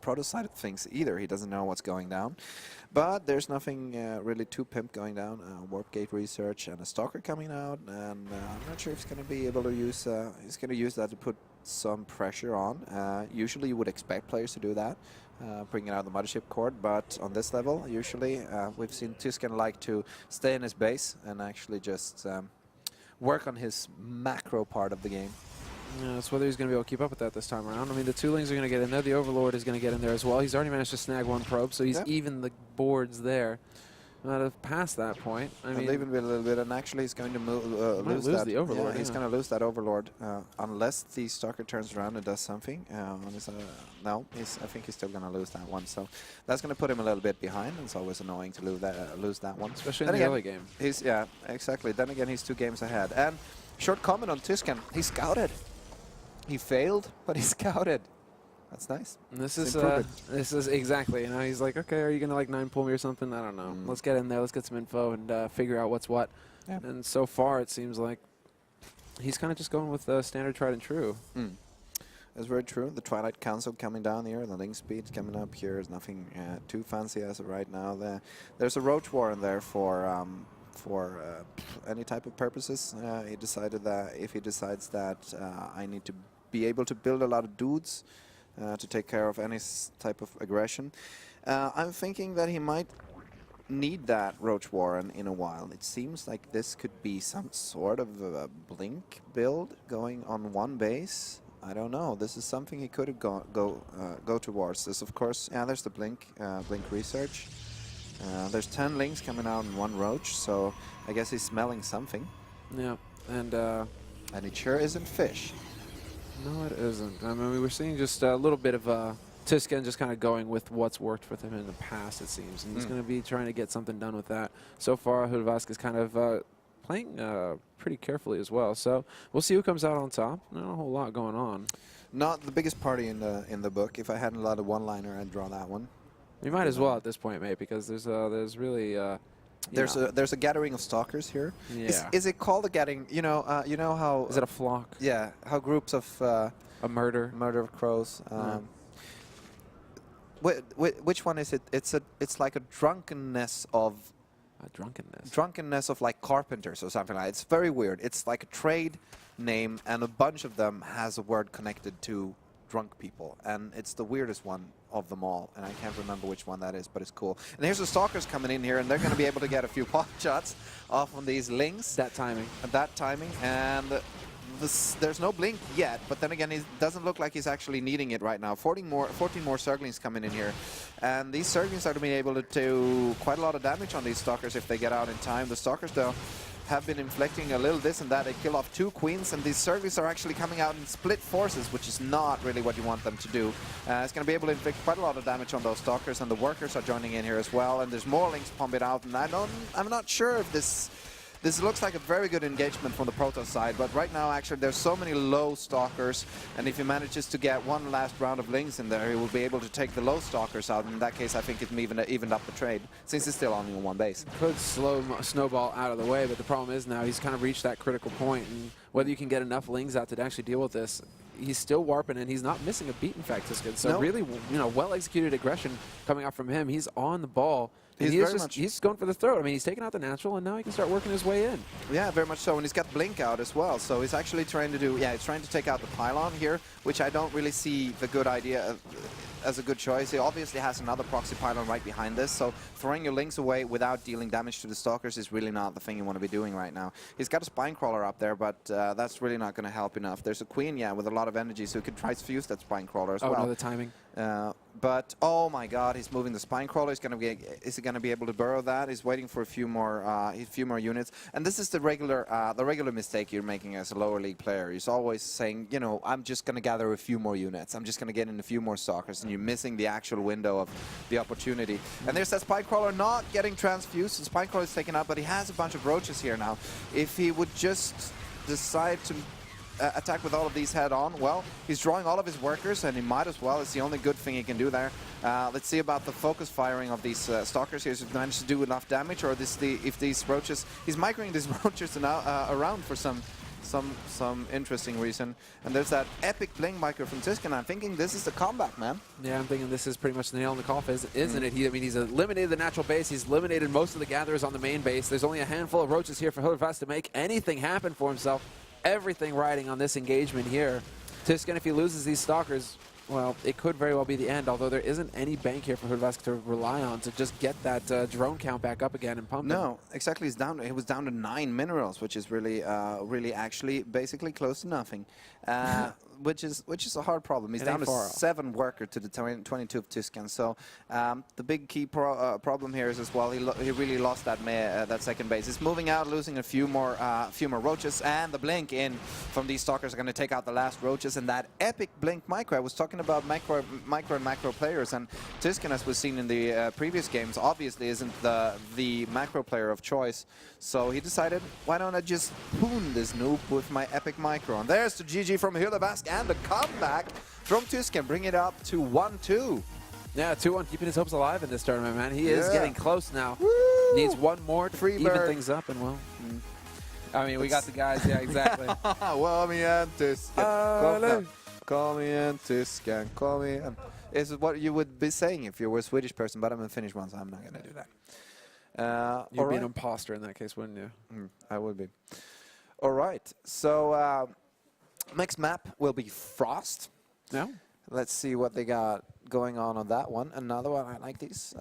Speaker 4: proto side of things either. He doesn't know what's going down. But there's nothing really too pimp going down. Warp gate research and a stalker coming out, and I'm not sure if he's going to be able to use. He's going to use that to put some pressure on. Usually, you would expect players to do that, bringing out the mothership cord. But on this level, usually we've seen Tysken like to stay in his base and actually just work on his macro part of the game.
Speaker 5: Yeah, it's whether he's going to be able to keep up with that this time around. I mean, the 2 Lings are going to get in there. The Overlord is going to get in there as well. He's already managed to snag 1 probe, so he's even the boards there. Past that point, I mean,
Speaker 4: leaving a little bit, and actually he's going to lose that.
Speaker 5: The Overlord.
Speaker 4: Yeah, he's going to lose that Overlord unless the Stalker turns around and does something. No, I think he's still going to lose that one. So that's going to put him a little bit behind. It's always annoying to lose that one,
Speaker 5: especially in the early game.
Speaker 4: Yeah, exactly. Then again, he's 2 games ahead. And short comment on Tysken: he scouted. He failed, but he scouted. That's nice.
Speaker 5: And this is exactly, you know, he's like, okay, are you going to like 9 pull me or something? I don't know. Let's get in there. Let's get some info and figure out what's what. Yeah. And so far, it seems like he's kind of just going with standard tried and true.
Speaker 4: That's very true. The Twilight Council coming down here, the link speed coming up here is nothing too fancy as of right now. There's a Roach War in there for any type of purposes. He decided that if he decides that I need to be able to build a lot of dudes to take care of any type of aggression, I'm thinking that he might need that Roach Warren in a while. It seems like this could be some sort of a Blink build going on 1 base. I don't know. This is something he could go towards. This, of course, there's the Blink research. There's 10 Lings coming out in 1 Roach, so I guess he's smelling something.
Speaker 5: Yeah, and
Speaker 4: it sure isn't fish.
Speaker 5: No, it isn't. I mean, we were seeing just a little bit of Tysken just kind of going with what's worked for him in the past, it seems. And he's going to be trying to get something done with that. So far, Hyllevask is kind of playing pretty carefully as well. So we'll see who comes out on top. Not a whole lot going on.
Speaker 4: Not the biggest party in the book. If I had a lot of one-liner, I'd draw that one.
Speaker 5: You might as well at this point, mate, because there's really
Speaker 4: there's a gathering of stalkers here.
Speaker 5: Yeah.
Speaker 4: Is it called a gathering? You know how
Speaker 5: is it a flock?
Speaker 4: Yeah, how groups of
Speaker 5: a murder
Speaker 4: of crows. Which one is it? It's like a drunkenness of like carpenters or something like that. It's very weird. It's like a trade name, and a bunch of them has a word connected to drunk people, and it's the weirdest one of them all, and I can't remember which one that is, but it's cool. And here's the stalkers coming in here, and they're going to be able to get a few pot shots off on these Lings.
Speaker 5: That timing.
Speaker 4: And there's no Blink yet, but then again, it doesn't look like he's actually needing it right now. 14 more Zerglings coming in here, and these Zerglings are to be able to do quite a lot of damage on these stalkers if they get out in time. The stalkers, though, have been inflicting a little this and that. They kill off 2 queens, and these Zerglings are actually coming out in split forces, which is not really what you want them to do. It's going to be able to inflict quite a lot of damage on those stalkers, and the workers are joining in here as well, and there's more Lings pumping out, and I'm not sure if this looks like a very good engagement from the Protoss side, but right now, actually, there's so many low stalkers, and if he manages to get one last round of Lings in there, he will be able to take the low stalkers out. In that case, I think it evened up the trade, since it's still only on 1 base.
Speaker 5: Could slow Snowball out of the way, but the problem is now he's kind of reached that critical point, and whether you can get enough Lings out to actually deal with this, he's still warping, and he's not missing a beat, in fact, Tysken. So really, well-executed aggression coming out from him. He's on the ball. He's going for the throat. I mean, he's taking out the natural, and now he can start working his way in. Yeah,
Speaker 4: very much so. And he's got Blink out as well. So he's actually trying to he's trying to take out the pylon here, which I don't really see the good idea as a good choice. He obviously has another proxy pylon right behind this, so throwing your Lings away without dealing damage to the stalkers is really not the thing you want to be doing right now. He's got a spine crawler up there, but that's really not going to help enough. There's a queen, with a lot of energy, so he could try to fuse that spine crawler as well.
Speaker 5: Oh, no, the timing.
Speaker 4: But oh my God, he's moving the spine crawler. Is he going to be able to burrow that? He's waiting for a few more units. And this is the regular mistake you're making as a lower league player. He's always saying, I'm just going to gather a few more units. I'm just going to get in a few more stalkers, and you're missing the actual window of the opportunity. And there's that spine crawler not getting transfused. The spine crawler is taken out, but he has a bunch of roaches here now. If he would just decide to attack with all of these head on, well, he's drawing all of his workers, and he might as well. It's the only good thing he can do there. Let's see about the focus firing of these stalkers here. If he managed to do enough damage, or if these roaches, he's microing these roaches around for some some interesting reason. And there's that epic blink micro from Tysken. I'm thinking this is the comeback, man.
Speaker 5: Yeah, I'm thinking this is pretty much the nail in the coffin, isn't it? I mean, he's eliminated the natural base. He's eliminated most of the gatherers on the main base. There's only a handful of roaches here for Hyllevask to make anything happen for himself. Everything riding on this engagement here. Tysken, if he loses these stalkers, well, it could very well be the end, although there isn't any bank here for Hyllevask to rely on to just get that drone count back up again and pump
Speaker 4: No, exactly. He was down to 9 minerals, which is really, really actually basically close to nothing, which is a hard problem. He's down to 7 worker to the 22 of Tysken. So the big key problem here is as well he really lost that second base. He's moving out, losing a few more roaches, and the blink in from these stalkers are going to take out the last roaches. And that epic blink micro. I was talking about micro and macro players, and Tysken, as we've seen in the previous games, obviously isn't the macro player of choice. So he decided, why don't I just poon this noob with my epic micro? And there's the GG from Hyllevask and the comeback from Tysken, bring it up to 1-2.
Speaker 5: Yeah, 2-1, keeping his hopes alive in this tournament, man. He is getting close now.
Speaker 4: Woo!
Speaker 5: Needs one more to even
Speaker 4: bird.
Speaker 5: things up, and well, I mean, we got the guys. Yeah, exactly.
Speaker 4: Well, me and Tysken. Call me and Tysken. Call me and... Is what you would be saying if you were a Swedish person, but I'm a Finnish one, so I'm not going to do that.
Speaker 5: You'd be an imposter in that case, wouldn't you?
Speaker 4: I would be. All right. So next map will be Frost.
Speaker 5: Yeah.
Speaker 4: Let's see what they got going on that one. Another one. I like these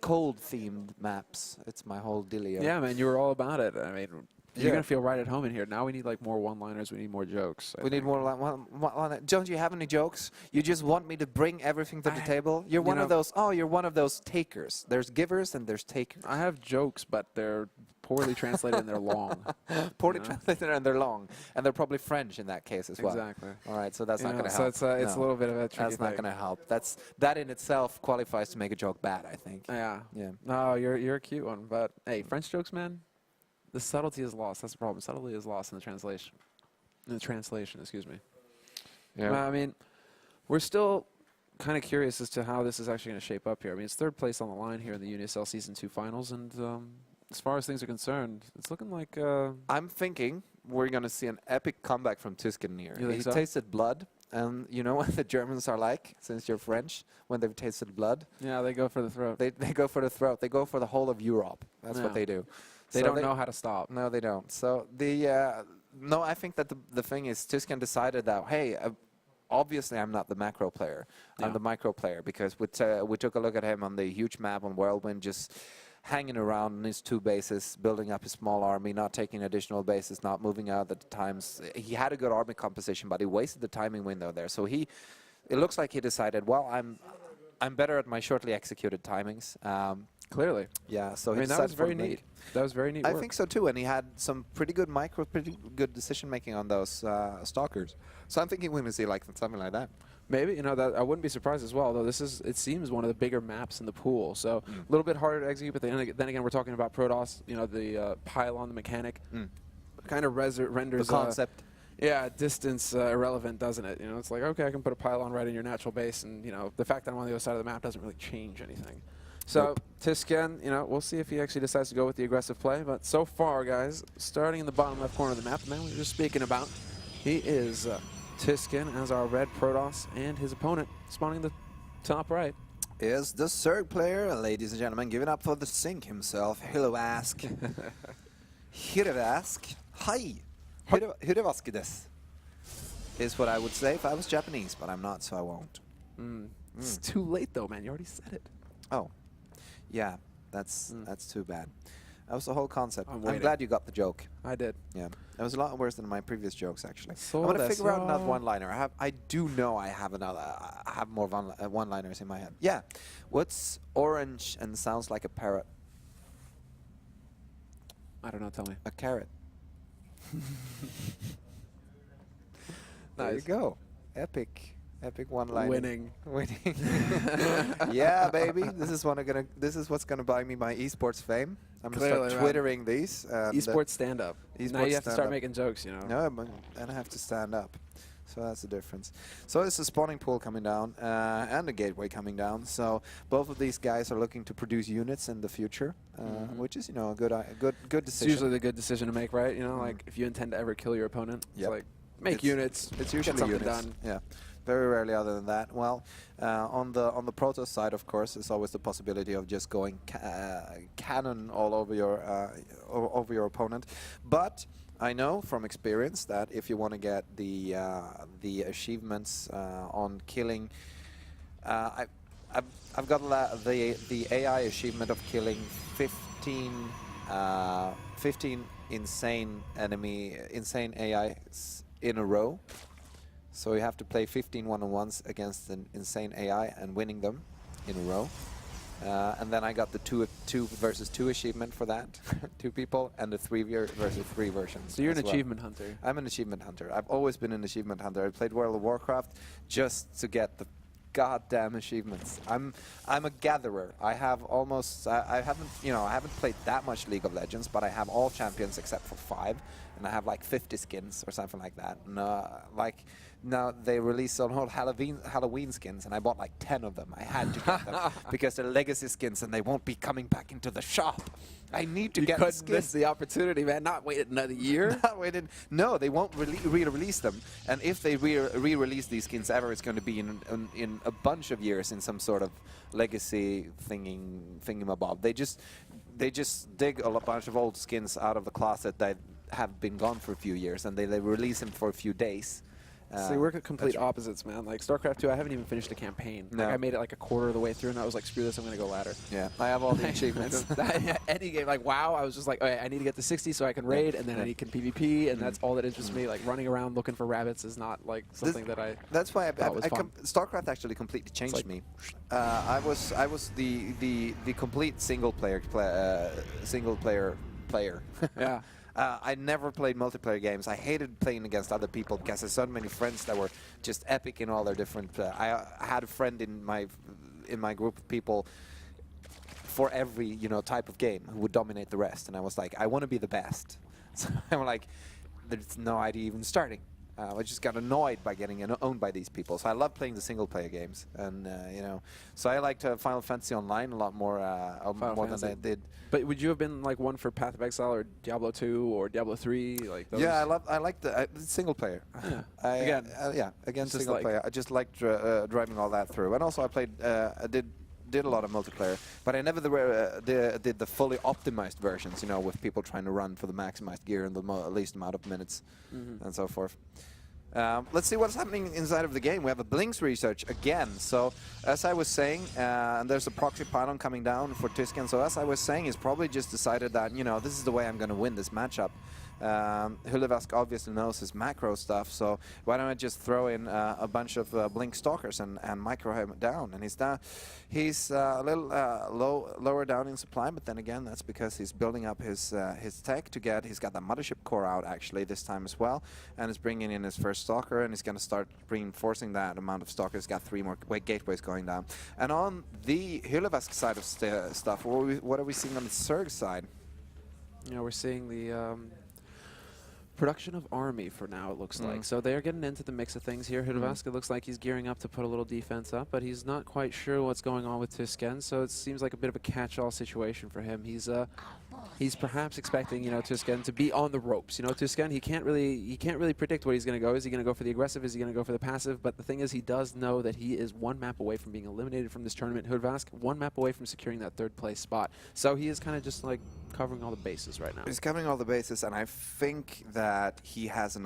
Speaker 4: cold-themed maps. It's my whole dealio.
Speaker 5: Yeah, man, you were all about it. I mean, you're going to feel right at home in here. Now we need like more one-liners. We need more jokes.
Speaker 4: We need more one. Don't you have any jokes? You just want me to bring everything to the table? You're one of those. Oh, you're one of those takers. There's givers and there's takers.
Speaker 5: I have jokes, but they're poorly translated and they're long.
Speaker 4: Poorly translated and they're long. And they're probably French in that case as well.
Speaker 5: Exactly.
Speaker 4: All right, so that's not going to help.
Speaker 5: So it's a little bit of a tricky
Speaker 4: That's not going to help. That in itself qualifies to make a joke bad, I think.
Speaker 5: Yeah.
Speaker 4: Yeah.
Speaker 5: No, you're a cute one. But, hey, French jokes, man, the subtlety is lost. That's the problem. Subtlety is lost in the translation. Excuse me.
Speaker 4: Yeah.
Speaker 5: I mean, we're still kind of curious as to how this is actually going to shape up here. I mean, it's 3rd place on the line here in the UniSL Season 2 Finals, and as far as things are concerned, it's looking like...
Speaker 4: I'm thinking we're going to see an epic comeback from Tysken here.
Speaker 5: You think so?
Speaker 4: Tasted blood, and you know what the Germans are like, since you're French, when they've tasted blood?
Speaker 5: Yeah, they go for the throat.
Speaker 4: They go for the throat. They go for the whole of Europe. That's what they do.
Speaker 5: They don't know how to stop.
Speaker 4: No, they don't. So no, I think that the thing is Tysken decided that, hey, obviously I'm not the macro player. I'm the micro player, because we took a look at him on the huge map on Whirlwind, just hanging around on his 2 bases, building up his small army, not taking additional bases, not moving out at the times. He had a good army composition, but he wasted the timing window there. So it looks like he decided, well, I'm better at my shortly executed timings.
Speaker 5: Clearly.
Speaker 4: Yeah, so
Speaker 5: I mean, that was very neat. That was very neat work.
Speaker 4: I think so too, and he had some pretty good pretty good decision making on those stalkers. So I'm thinking we're going to see like something like that.
Speaker 5: Maybe, you know, that I wouldn't be surprised as well, though it seems one of the bigger maps in the pool. So a little bit harder to execute, but then again, we're talking about Protoss, you know, the pylon, the mechanic, kind of renders
Speaker 4: the concept.
Speaker 5: Distance irrelevant, doesn't it? You know, it's like, okay, I can put a pylon right in your natural base, and, you know, the fact that I'm on the other side of the map doesn't really change anything. So, Tysken, you know, we'll see if he actually decides to go with the aggressive play. But so far, guys, starting in the bottom left corner of the map, the man we were just speaking about, he is Tysken as our red Protoss, and his opponent spawning the top right
Speaker 4: is the Zerg player, ladies and gentlemen, giving up for the sink himself, Hyllevask. Hyllevask. Hi. Hyllevask desu is what I would say if I was Japanese, but I'm not, so I won't.
Speaker 5: It's too late, though, man. You already said it.
Speaker 4: Oh. Yeah, that's too bad. That was the whole concept.
Speaker 5: I'm
Speaker 4: glad you got the joke.
Speaker 5: I did.
Speaker 4: Yeah, it was a lot worse than my previous jokes, actually.
Speaker 5: So
Speaker 4: I'm gonna figure out another one-liner. I do know I have more one-liners in my head. Yeah, what's orange and sounds like a parrot?
Speaker 5: I don't know. Tell me.
Speaker 4: A carrot.
Speaker 5: There
Speaker 4: you go. Epic one-liner.
Speaker 5: Winning.
Speaker 4: Yeah, baby. This is what's gonna buy me my esports fame. I'm gonna start twittering these.
Speaker 5: Esports stand up. Now you have to start making jokes, you know.
Speaker 4: No, and I have to stand up. So that's the difference. So it's a spawning pool coming down and a gateway coming down. So both of these guys are looking to produce units in the future, which is, you know, a good decision.
Speaker 5: It's usually the good decision to make, right? You know, like if you intend to ever kill your opponent, it's like make units.
Speaker 4: It's usually
Speaker 5: get something
Speaker 4: units.
Speaker 5: done.
Speaker 4: Yeah. Very rarely other than that. Well, on the Protoss side, of course, there's always the possibility of just going cannon all over your opponent. But I know from experience that if you want to get the achievements on killing, I've got the AI achievement of killing 15 insane AIs in a row. So you have to play 15 one-on-ones against an insane AI and winning them in a row. And then I got the 2 versus 2 achievement for that, 2 people, and the 3 versus 3 version.
Speaker 5: So you're an achievement hunter.
Speaker 4: I'm an achievement hunter. I've always been an achievement hunter. I played World of Warcraft just to get the goddamn achievements. I'm a gatherer. I have almost I haven't played that much League of Legends, but I have all champions except for 5, and I have like 50 skins or something like that. And, like now they released on whole Halloween skins, and I bought like 10 of them. I had to get them because they're legacy skins and they won't be coming back into the shop. I need to get the skins.
Speaker 5: You couldn't miss the opportunity, man. Not wait another year.
Speaker 4: No, they won't re-release them. And if they re-release these skins ever, it's going to be in a bunch of years in some sort of legacy thingamabob. They just dig a bunch of old skins out of the closet that have been gone for a few years, and they release them for a few days.
Speaker 5: So we're complete opposites, man. Like StarCraft 2, I haven't even finished a campaign.
Speaker 4: No.
Speaker 5: Like I made it like a quarter of the way through, and I was like, screw this, I'm going to go ladder.
Speaker 4: Yeah, I have all the achievements.
Speaker 5: Any game, like WoW, I was just like, okay, I need to get to 60 so I can raid, and then I can PvP, and that's all that interests me. Like running around looking for rabbits is not like something that I.
Speaker 4: That's why
Speaker 5: fun.
Speaker 4: StarCraft actually completely changed me. I was the complete single player player.
Speaker 5: Yeah.
Speaker 4: I never played multiplayer games. I hated playing against other people because there's so many friends that were just epic in all their different. I had a friend in my group of people for every type of game who would dominate the rest, and I was like, I want to be the best. So I'm like, there's no idea even starting. I just got annoyed by getting owned by these people. So I love playing the single-player games, and so I liked Final Fantasy Online a lot more than I did.
Speaker 5: But would you have been like one for Path of Exile or Diablo 2 or Diablo 3? Like those?
Speaker 4: Yeah, I like the single-player.
Speaker 5: Yeah.
Speaker 4: Again, single-player. I just liked driving all that through, and also I played. I did a lot of multiplayer, but I never did the fully optimized versions, with people trying to run for the maximized gear in the least amount of minutes and so forth. Let's see what's happening inside of the game. We have a Blinks research again. So as I was saying, and there's a proxy pylon coming down for Tysken. So as I was saying, he's probably just decided that, this is the way I'm going to win this matchup. Hyllevask obviously knows his macro stuff, so why don't I just throw in a bunch of Blink Stalkers and micro him down? And he's a little lower down in supply, but then again, that's because he's building up his tech to get. He's got the Mothership core out actually this time as well, and is bringing in his first Stalker, and he's going to start reinforcing that amount of Stalkers. He's got 3 more gateways going down. And on the Hyllevask side of stuff, what are we seeing on the Zerg side?
Speaker 5: We're seeing the production of army for now, it looks like. So they're getting into the mix of things here. Hyllevask, it looks like he's gearing up to put a little defense up, but he's not quite sure what's going on with Tysken, so it seems like a bit of a catch-all situation for him. He's perhaps expecting, Tysken to be on the ropes. Tysken, he can't really predict what he's going to go. Is he going to go for the aggressive? Is he going to go for the passive? But the thing is, he does know that he is 1 map away from being eliminated from this tournament. Hyllevask, 1 map away from securing that 3rd place spot. So he is kind of just like covering all the bases right now.
Speaker 4: He's covering all the bases, and I think that he has an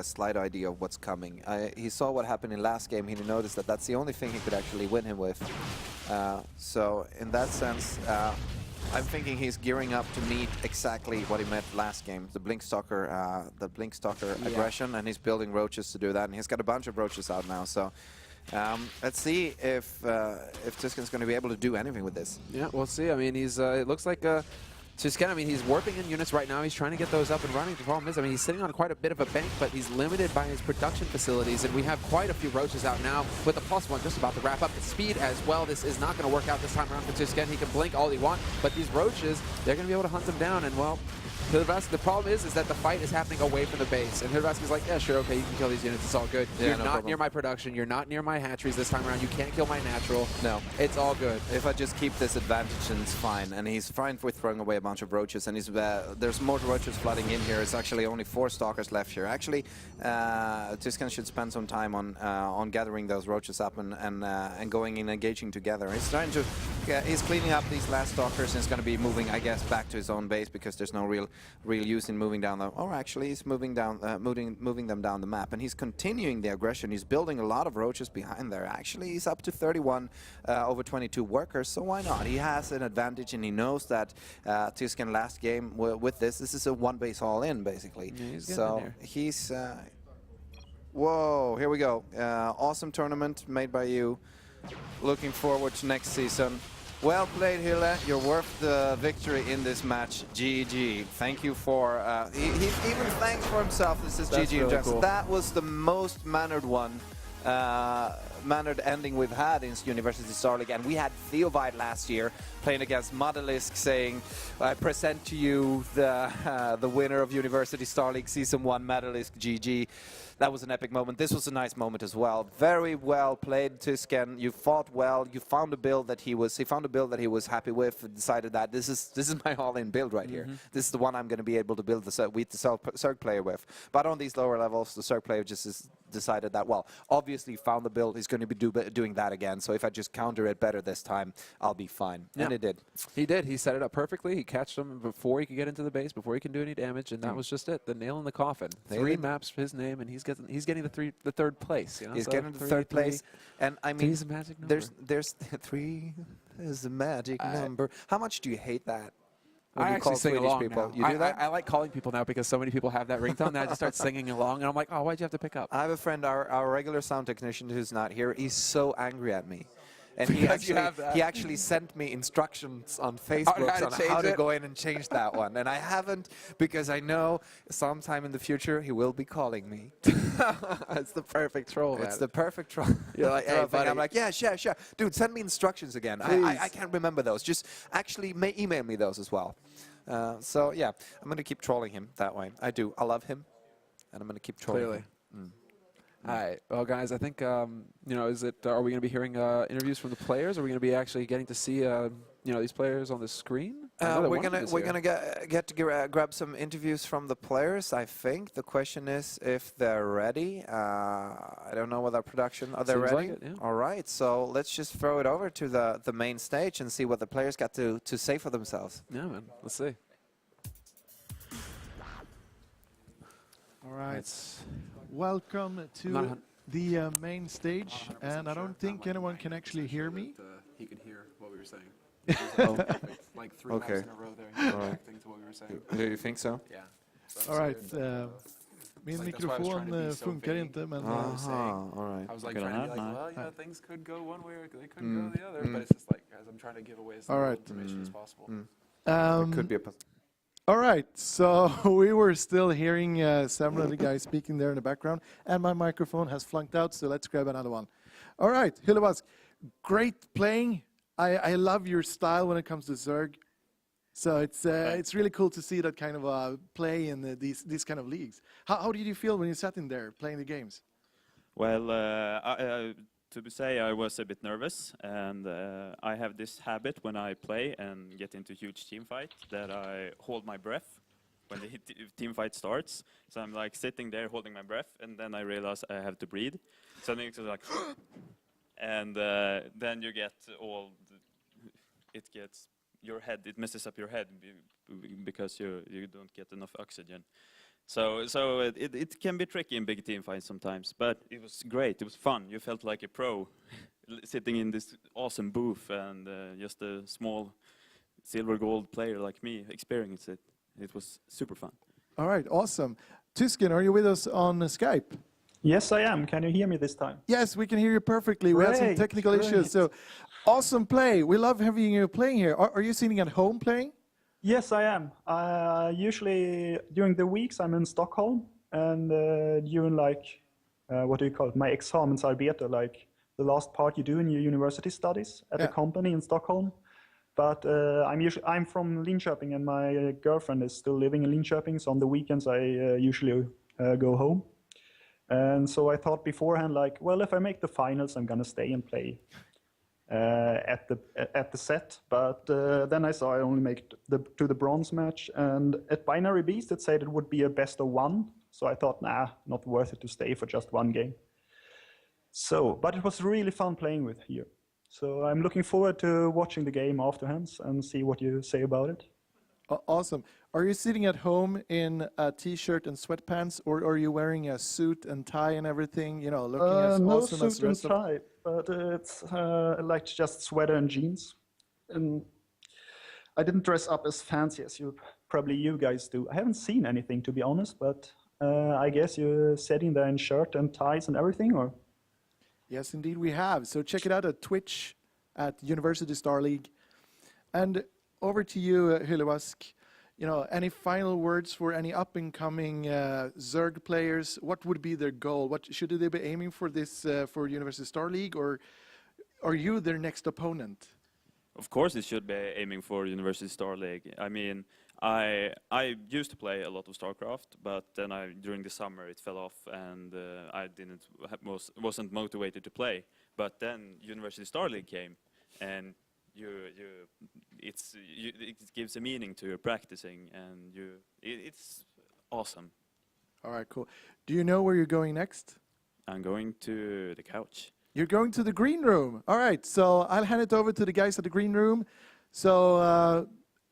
Speaker 4: slight idea of what's coming. He saw what happened in last game. He noticed that that's the only thing he could actually win him with. So in that sense, I'm thinking he's gearing up to meet exactly what he met last game, the Blink Stalker aggression, and he's building roaches to do that, and he's got a bunch of roaches out now. So let's see if Tysken's going to be able to do anything with this.
Speaker 5: Yeah, we'll see. I mean, it looks like Tysken, he's warping in units right now. He's trying to get those up and running. The problem is, he's sitting on quite a bit of a bank, but he's limited by his production facilities, and we have quite a few roaches out now with the +1 just about to wrap up. The speed as well. This is not going to work out this time around for Tysken. He can blink all he wants, but these roaches, they're going to be able to hunt them down, and well, Hyllevask, the problem is that the fight is happening away from the base. And Hyllevask is like, yeah, sure, okay, you can kill these units, it's all good.
Speaker 4: Yeah,
Speaker 5: You're
Speaker 4: no
Speaker 5: not
Speaker 4: problem.
Speaker 5: near my production, you're not near my hatcheries this time around, you can't kill my natural.
Speaker 4: No.
Speaker 5: It's all good.
Speaker 4: If I just keep this advantage, then it's fine. And he's fine with throwing away a bunch of roaches. And he's there's more roaches flooding in here. It's actually only 4 stalkers left here. Actually, Tysken should spend some time on gathering those roaches up and going in, engaging together. He's trying to, he's cleaning up these last stalkers and he's going to be moving, I guess, back to his own base because there's no real use in moving down the. Or actually, he's moving down, moving them down the map, and he's continuing the aggression. He's building a lot of roaches behind there. Actually, he's up to 31 over 22 workers, so why not? He has an advantage, and he knows that Tysken last game with this is a one base all in basically.
Speaker 5: Yeah, he's
Speaker 4: so he's. Whoa! Here we go. Awesome tournament made by you. Looking forward to next season. Well played, Hille. You're worth the victory in this match. GG. Thank you for... he even thanks for himself. This is
Speaker 5: That's
Speaker 4: GG.
Speaker 5: really cool.
Speaker 4: That was the most mannered one. Mannered ending we've had in University Star League, and we had Theovite last year playing against Madalisk, saying, "I present to you the winner of University Star League Season 1, Madalisk GG." That was an epic moment. This was a nice moment as well. Very well played, Tysken. You fought well. You found a build that he found a build that he was happy with. And decided that this is my all-in build right here. This is the one I'm going to be able to build the Zerg player with. But on these lower levels, the Zerg player just decided that, well, obviously found the build. He's going to be doing that again. So if I just counter it better this time, I'll be fine. Yeah. And it did.
Speaker 5: He did. He set it up perfectly. He catched him before he could get into the base, before he can do any damage, and that was just it. The nail in the coffin. 3 maps for his name, and he's getting the third place. You know?
Speaker 4: He's
Speaker 5: so
Speaker 4: getting the third place, and I mean,
Speaker 5: three's a magic number.
Speaker 4: there's 3 is a magic number. How much do you hate that? When
Speaker 5: I
Speaker 4: you
Speaker 5: actually
Speaker 4: call
Speaker 5: sing
Speaker 4: Swedish
Speaker 5: along
Speaker 4: people,
Speaker 5: now.
Speaker 4: you do that?
Speaker 5: I like calling people now because so many people have that ringtone that I just start singing along, and I'm like, oh, why'd you have to pick up?
Speaker 4: I have a friend, our regular sound technician who's not here. He's so angry at me. And he actually sent me instructions on Facebook on how to go in and change that one. And I haven't, because I know sometime in the future he will be calling me.
Speaker 5: It's the perfect troll, man.
Speaker 4: It's the perfect troll.
Speaker 5: You're like, hey, buddy.
Speaker 4: I'm like, yeah, sure. Dude, send me instructions again. I can't remember those. Just actually email me those as well. So, yeah, I'm going to keep trolling him that way. I do. I love him. And I'm going to keep trolling him.
Speaker 5: All right. Well, guys, I think, are we going to be hearing interviews from the players? Are we going to be actually getting to see, these players on the screen?
Speaker 4: We're gonna get to grab some interviews from the players. I think the question is if they're ready. I don't know what our production. Are they
Speaker 5: Seems
Speaker 4: ready?
Speaker 5: like it, yeah.
Speaker 4: All right. So let's just throw it over to the main stage and see what the players got to say for themselves.
Speaker 5: Yeah, man. Let's see.
Speaker 1: All right. Welcome to the main stage, and I don't think anyone can actually hear me.
Speaker 5: He could hear what we were saying.
Speaker 4: Like 3 maps in a row there, reacting to what we were saying. Do you think so?
Speaker 5: Yeah.
Speaker 1: All right. Min mikrofon funkar inte, men...
Speaker 4: All right.
Speaker 5: I was like trying to be like, well, yeah, things could go one way or they could go the other, but it's just like, as I'm trying to give away as little information as possible.
Speaker 4: It could be a...
Speaker 1: All right, so we were still hearing Semmler, the guy speaking there in the background, and my microphone has flunked out, so let's grab another one. All right, Hyllevask, great playing. I love your style when it comes to Zerg. So it's really cool to see that kind of play in these kind of leagues. How did you feel when you sat in there playing the games?
Speaker 3: Well, to say I was a bit nervous, and I have this habit when I play and get into huge team fight that I hold my breath when the team fight starts. So I'm like sitting there holding my breath, and then I realize I have to breathe. Suddenly it's like, and then you get it messes up your head because you don't get enough oxygen. So it can be tricky in big team fights sometimes, but it was great. It was fun. You felt like a pro sitting in this awesome booth, and just a small silver gold player like me experienced it. It was super fun.
Speaker 1: All right, awesome. Tysken, are you with us on Skype?
Speaker 2: Yes, I am. Can you hear me this time?
Speaker 1: Yes, we can hear you perfectly. We had some technical issues, so awesome play. We love having you playing here. Are you sitting at home playing?
Speaker 2: Yes, I am. Usually during the weeks I'm in Stockholm, and during what do you call it, my examensarbete, like the last part you do in your university studies at a company in Stockholm. But I'm from Linköping, and my girlfriend is still living in Linköping. So on the weekends, I usually go home. And so I thought beforehand, like, well, if I make the finals, I'm gonna stay and play at the set. But then I saw I only make it to the bronze match, and at Binary Beast it said it would be a best of one. So I thought, nah, not worth it to stay for just one game. So, but it was really fun playing with here. So I'm looking forward to watching the game afterwards and see what you say about it.
Speaker 1: Awesome. Are you sitting at home in a t-shirt and sweatpants, or are you wearing a suit and tie and everything? You know, looking as
Speaker 2: no
Speaker 1: awesome as
Speaker 2: suit
Speaker 1: the
Speaker 2: and
Speaker 1: rest of.
Speaker 2: tie, but it's like just sweater and jeans. And I didn't dress up as fancy as probably you guys do. I haven't seen anything, to be honest, but I guess you're sitting there in shirt and ties and everything, or?
Speaker 1: Yes, indeed we have. So check it out at Twitch at University Star League. And over to you, Hyllevask. You know, any final words for any up-and-coming Zerg players? What would be their goal? What should they be aiming for this for University Star League, or are you their next opponent?
Speaker 3: Of course, it should be aiming for University Star League. I mean, I used to play a lot of StarCraft, but then during the summer it fell off, and I wasn't motivated to play. But then University Star League came, and it gives a meaning to your practicing, and it's awesome.
Speaker 1: All right, cool. Do you know where you're going next?
Speaker 3: I'm going to the couch.
Speaker 1: You're going to the green room. All right, so I'll hand it over to the guys at the green room. So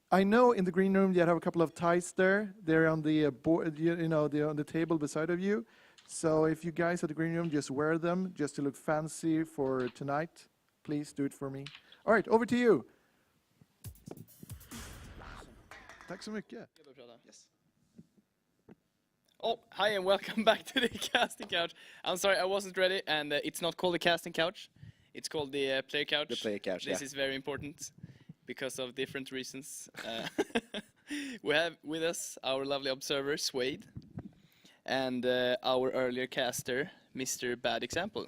Speaker 1: I know in the green room you have a couple of ties there. They're on the board, they're on the table beside of you. So if you guys at the green room just wear them just to look fancy for tonight, please do it for me. All right, over to you. Tack så mycket.
Speaker 6: Yes. Oh, hi and welcome back to the casting couch. I'm sorry, I wasn't ready, and it's not called the casting couch. It's called the player couch.
Speaker 7: The player couch,
Speaker 6: This is very important because of different reasons. We have with us our lovely observer, Swade, and our earlier caster, Mr. Bad Example.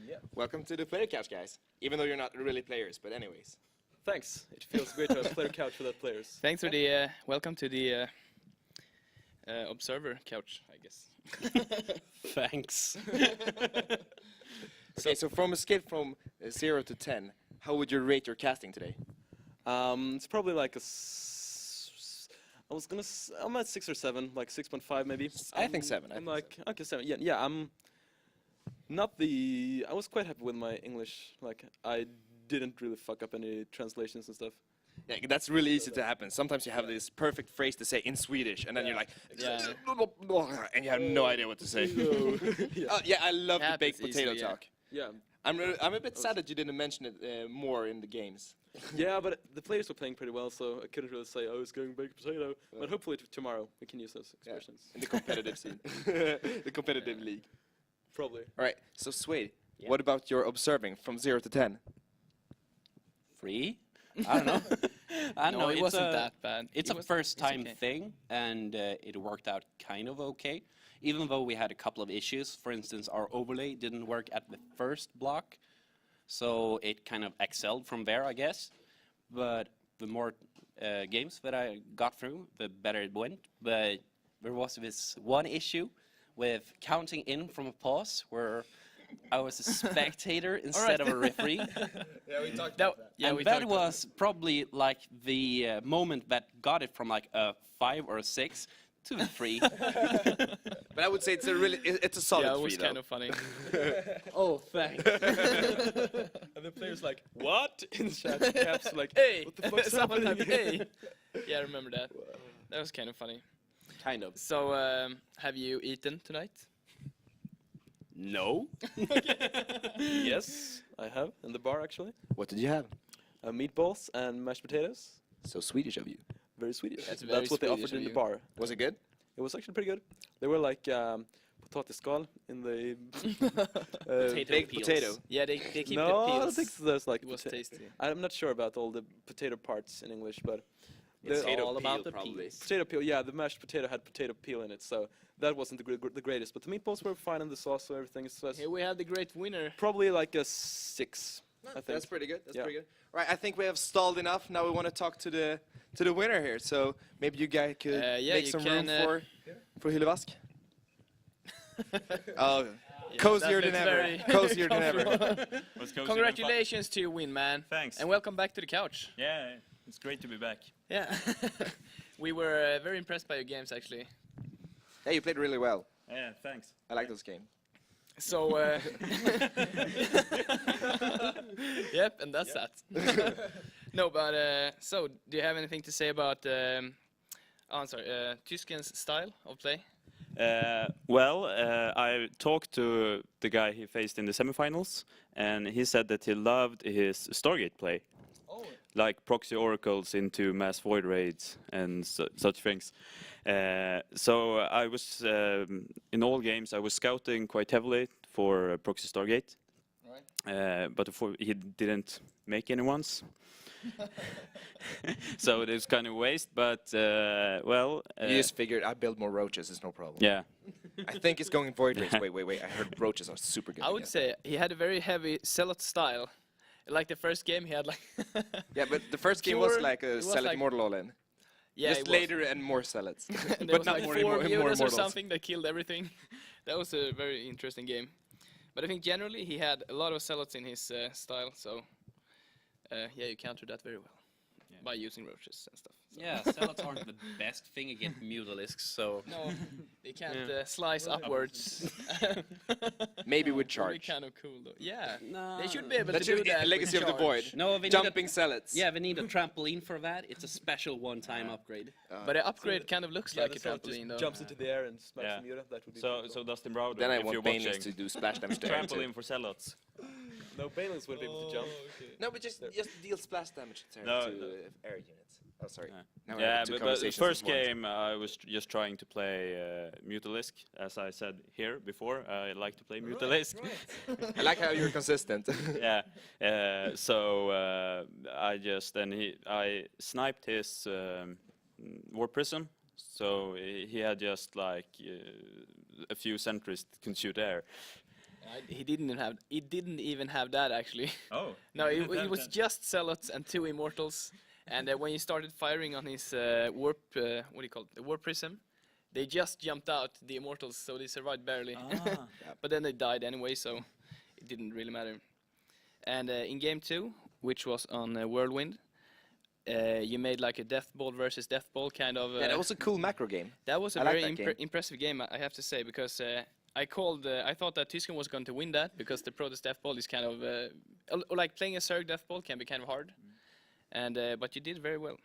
Speaker 7: Yeah. Welcome to the player couch, guys. Even though you're not really players, but anyways.
Speaker 8: Thanks. It feels great to have a player couch without players.
Speaker 6: Thanks for the welcome to the observer couch, I guess.
Speaker 7: Thanks. Okay, so from a scale from 0 to 10, how would you rate your casting today?
Speaker 8: It's probably like I'm at 6 or 7, like 6.5 maybe.
Speaker 7: I think 7.
Speaker 8: I'm like, okay, 7. Yeah, I'm not I was quite happy with my English. Like, I didn't really fuck up any translations and stuff.
Speaker 7: Yeah, that's really easy to happen. Sometimes you have this perfect phrase to say in Swedish, and then you're like, and you have no idea what to say. Yeah, I love the baked potato talk.
Speaker 8: Yeah.
Speaker 7: I'm a bit sad that you didn't mention it more in the games.
Speaker 8: Yeah, but the players were playing pretty well, so I couldn't really say, oh, it's going baked potato. But hopefully tomorrow we can use those expressions.
Speaker 7: In the competitive scene. The competitive league.
Speaker 8: Probably.
Speaker 7: All right, so Swade, what about your observing from 0 to 10?
Speaker 9: 3? I don't know. I don't know.
Speaker 6: It wasn't that bad.
Speaker 9: It's a first-time thing, and it worked out kind of okay. Even though we had a couple of issues. For instance, our overlay didn't work at the first block, so it kind of excelled from there, I guess. But the more games that I got through, the better it went. But there was this one issue with counting in from a pause where I was a spectator instead of a referee.
Speaker 7: Yeah, we talked about that.
Speaker 9: Yeah, and that was probably like the moment that got it from like a 5 or a 6 to a 3.
Speaker 7: But I would say it's a solid 3.
Speaker 6: Yeah, it was kind of funny.
Speaker 9: Oh, thanks.
Speaker 8: And the players like, what? In chat caps like,
Speaker 6: Hey!
Speaker 8: what the fuck's
Speaker 6: Someone
Speaker 8: happening?
Speaker 6: hey! Yeah, I remember that. That was kind of funny.
Speaker 9: Kind of.
Speaker 6: So, have you eaten tonight?
Speaker 9: No.
Speaker 8: Yes, I have, in the bar actually.
Speaker 7: What did you have?
Speaker 8: Meatballs and mashed potatoes.
Speaker 7: So Swedish of you.
Speaker 8: Very Swedish.
Speaker 6: That's very
Speaker 8: what they
Speaker 6: Swedish
Speaker 8: offered
Speaker 6: of
Speaker 8: in the
Speaker 6: you.
Speaker 8: bar.
Speaker 7: Was it good?
Speaker 8: It was actually pretty good. They were like potatisskal in the
Speaker 9: Baked
Speaker 7: peels.
Speaker 9: potato.
Speaker 6: Yeah, they keep
Speaker 8: no,
Speaker 6: the peels.
Speaker 8: I don't think there's like.
Speaker 6: It was tasty.
Speaker 8: I'm not sure about all the potato parts in English, but
Speaker 9: It's
Speaker 8: the-
Speaker 9: all about the
Speaker 7: probably.
Speaker 9: peas.
Speaker 8: potato peel. Yeah, the mashed potato had potato peel in it, so that wasn't the greatest. But the meatballs were fine, and the sauce and everything. So
Speaker 6: Here we have the great winner.
Speaker 8: probably like a 6.
Speaker 7: That's pretty good. That's pretty good. Right, I think we have stalled enough. Now we want to talk to the winner here. So maybe you guys could make some room for Hyllevask. Oh, cozier than ever. Cozier than ever.
Speaker 6: Congratulations to your win, man.
Speaker 3: Thanks.
Speaker 6: And welcome back to the couch.
Speaker 3: Yeah, it's great to be back.
Speaker 6: Yeah. We were very impressed by your games, actually.
Speaker 7: Yeah, you played really well.
Speaker 3: Yeah, thanks.
Speaker 7: I like this game.
Speaker 6: So, yep, and that's that. No, but, so, do you have anything to say about, Tysken's style of play?
Speaker 3: I talked to the guy he faced in the semifinals, and he said that he loved his Stargate play.
Speaker 6: Oh.
Speaker 3: Like proxy oracles into mass void raids and such things. So I was, in all games, I was scouting quite heavily for proxy Stargate.
Speaker 6: Right.
Speaker 3: But he didn't make any ones. So it was kind of a waste, but
Speaker 7: you just figured I build more roaches, it's no problem.
Speaker 3: Yeah.
Speaker 7: I think it's going void raids. Wait. I heard roaches are super good.
Speaker 6: I would say he had a very heavy zealot style. Like the first game, he had like...
Speaker 7: Yeah, but the first game was like a Zealot
Speaker 6: like
Speaker 7: Immortal all-in.
Speaker 6: Yeah,
Speaker 7: just later and more Zealots.
Speaker 6: And
Speaker 7: but
Speaker 6: was
Speaker 7: not
Speaker 6: like
Speaker 7: more
Speaker 6: 4
Speaker 7: more
Speaker 6: units or
Speaker 7: Immortals.
Speaker 6: something that killed everything. That was a very interesting game. But I think generally he had a lot of zealots in his style, so yeah, you countered that very well by using roaches and stuff. So.
Speaker 9: Yeah, zealots aren't the best thing against mutalisks, so...
Speaker 6: No, they can't slice upwards.
Speaker 7: Maybe with
Speaker 6: Would
Speaker 7: charge.
Speaker 6: be kind of cool though. Yeah,
Speaker 9: No.
Speaker 6: they should be able
Speaker 7: That
Speaker 6: to do
Speaker 7: should be
Speaker 6: that.
Speaker 7: Legacy
Speaker 6: with
Speaker 7: of the
Speaker 6: charge.
Speaker 7: Void.
Speaker 9: No, we
Speaker 7: Jumping
Speaker 9: need
Speaker 7: Zealots.
Speaker 9: yeah, we need a trampoline for that. It's a special one-time upgrade.
Speaker 6: But the upgrade kind of looks like a
Speaker 8: the Zealot
Speaker 6: trampoline though.
Speaker 8: jumps into the air and smacks
Speaker 3: Yeah.
Speaker 8: the mutant. That would be
Speaker 3: So,
Speaker 8: pretty
Speaker 3: so
Speaker 8: cool.
Speaker 3: Dustin Browder,
Speaker 7: Then I
Speaker 3: if you're
Speaker 7: want Banelings
Speaker 3: watching,
Speaker 7: to do splash damage to air too.
Speaker 3: trampoline for zealots.
Speaker 8: No, Banelings will be able to jump.
Speaker 7: No, but just deal splash damage to
Speaker 3: No,
Speaker 7: air units. Oh, sorry. Now I
Speaker 3: Yeah,
Speaker 7: have two
Speaker 3: but the
Speaker 7: conversations
Speaker 3: first
Speaker 7: at once.
Speaker 3: game I was just trying to play Mutalisk. As I said here before, I like to play Mutalisk.
Speaker 7: I like how you're consistent.
Speaker 3: Yeah. I sniped his War Prism. So he had just like a few sentries that can shoot air.
Speaker 6: He didn't even have that actually.
Speaker 3: Oh.
Speaker 6: No, it was just zealots and 2 immortals. And when you started firing on his warp, what do you call it, the warp prism, they just jumped out, the immortals, so they survived barely. But then they died anyway, so it didn't really matter. And in game 2, which was on Whirlwind, you made like a Death Ball versus Death Ball kind of.
Speaker 7: Yeah, that was a cool macro game.
Speaker 6: That was a
Speaker 7: I like
Speaker 6: very
Speaker 7: that game.
Speaker 6: impressive game, I have to say, because I thought that Tysken was going to win that, because the Protoss Death Ball is kind of, like playing a Zerg Death Ball can be kind of hard. And but you did very well.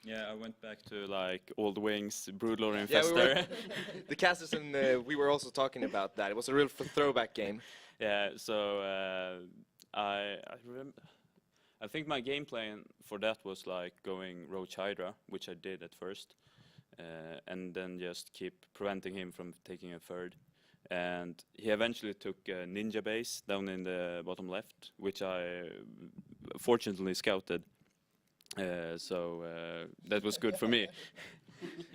Speaker 3: Yeah, I went back to like Old Wings, Broodlord, and
Speaker 7: Yeah,
Speaker 3: Fester.
Speaker 7: The casters and we were also talking about that. It was a real throwback game.
Speaker 3: Yeah, so I think my game plan for that was like going Roach Hydra, which I did at first, and then just keep preventing him from taking a third. And he eventually took a ninja base down in the bottom left, which I fortunately scouted. So that was good for me.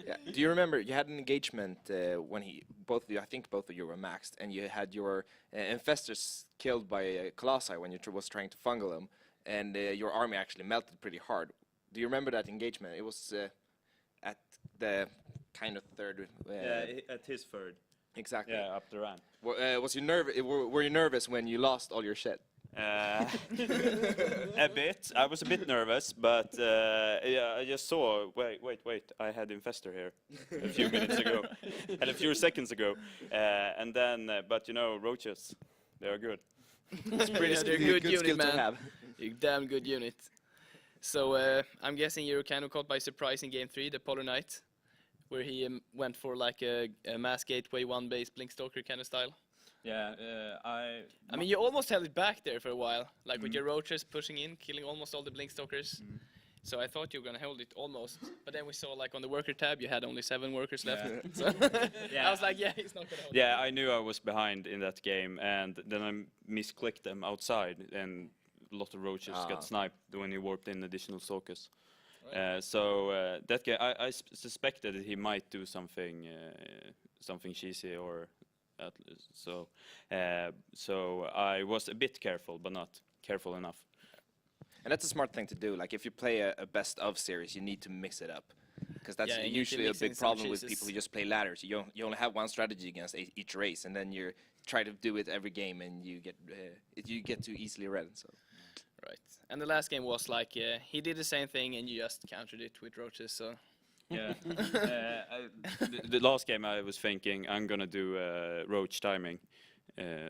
Speaker 7: Yeah. Do you remember you had an engagement when I think both of you were maxed, and you had your infestors killed by Colossi when you was trying to fungal them, and your army actually melted pretty hard. Do you remember that engagement? It was at the kind of third.
Speaker 3: At his third.
Speaker 7: Exactly.
Speaker 3: Yeah, up the ramp.
Speaker 7: Was you were you nervous when you lost all your shit?
Speaker 3: A bit. I was a bit nervous, but yeah, I just saw. Wait! I had Infestor here a few minutes ago, and a few seconds ago, and then. But you know, roaches, they are good.
Speaker 6: It's pretty they're a good
Speaker 7: skill
Speaker 6: unit,
Speaker 7: to
Speaker 6: man.
Speaker 7: have.
Speaker 6: You're a damn good unit. So I'm guessing you were kind of caught by surprise in game 3, the Polar Knight, where he went for like a mass gateway 1-base Blinkstalker kind of style.
Speaker 3: Yeah,
Speaker 6: I mean, you almost held it back there for a while, like with your roaches pushing in, killing almost all the Blinkstalkers. So I thought you were going to hold it almost. But then we saw, like, on the worker tab, you had only 7 workers left. So I was like, yeah, he's not going to hold it.
Speaker 3: Yeah, I knew I was behind in that game, and then I misclicked them outside, and a lot of roaches got sniped when he warped in additional stalkers.
Speaker 6: Right.
Speaker 3: So that game, I suspected that he might do something cheesy, or so I was a bit careful, but not careful enough.
Speaker 7: And that's a smart thing to do. Like if you play a best of series, you need to mix it up. Because that's
Speaker 6: Yeah, you need to
Speaker 7: usually a
Speaker 6: mix in
Speaker 7: big
Speaker 6: some
Speaker 7: problem with
Speaker 6: cheeses.
Speaker 7: people who just play ladders. You only have one strategy against each race, and then you try to do it every game, and you get too easily read. So
Speaker 6: Right. And the last game was like he did the same thing, and you just countered it with roaches. So
Speaker 3: Yeah. The last game I was thinking I'm gonna do roach timing.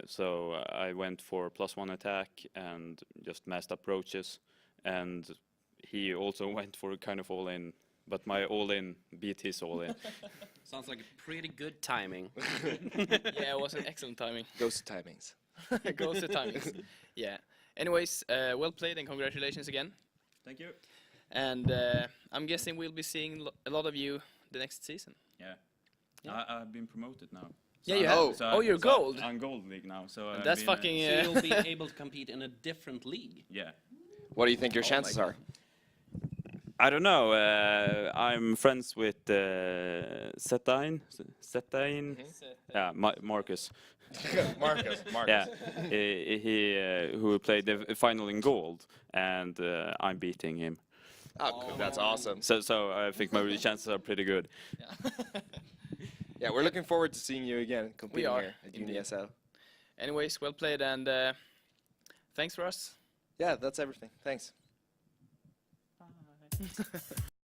Speaker 3: So I went for +1 attack and just messed up roaches, and he also went for kind of all in, but my all in beat his all in.
Speaker 9: Sounds like a pretty good timing.
Speaker 6: yeah, it was an excellent timing.
Speaker 7: ghost timings.
Speaker 6: Goes the timings. Yeah. Anyways, well played and congratulations again.
Speaker 3: Thank you.
Speaker 6: And I'm guessing we'll be seeing a lot of you the next season.
Speaker 3: Yeah.
Speaker 6: Yeah.
Speaker 3: I've been promoted now.
Speaker 6: Yeah, you have.
Speaker 3: So
Speaker 6: Oh, you're gold.
Speaker 3: I'm gold league now. So I've
Speaker 6: That's
Speaker 3: been,
Speaker 6: fucking.
Speaker 9: So you'll be able to compete in a different league.
Speaker 3: yeah.
Speaker 7: What do you think your chances are?
Speaker 3: I don't know. I'm friends with Setain. Yeah, Marcus.
Speaker 7: Marcus.
Speaker 3: Yeah, he who played the final in gold, and I'm beating him.
Speaker 7: Oh, cool. That's awesome.
Speaker 3: So I think my chances are pretty good.
Speaker 7: Yeah, we're looking forward to seeing you again competing
Speaker 6: are,
Speaker 7: here at
Speaker 6: indeed.
Speaker 7: UniSL.
Speaker 6: Anyways, well played and thanks for us.
Speaker 7: Yeah, that's everything. Thanks.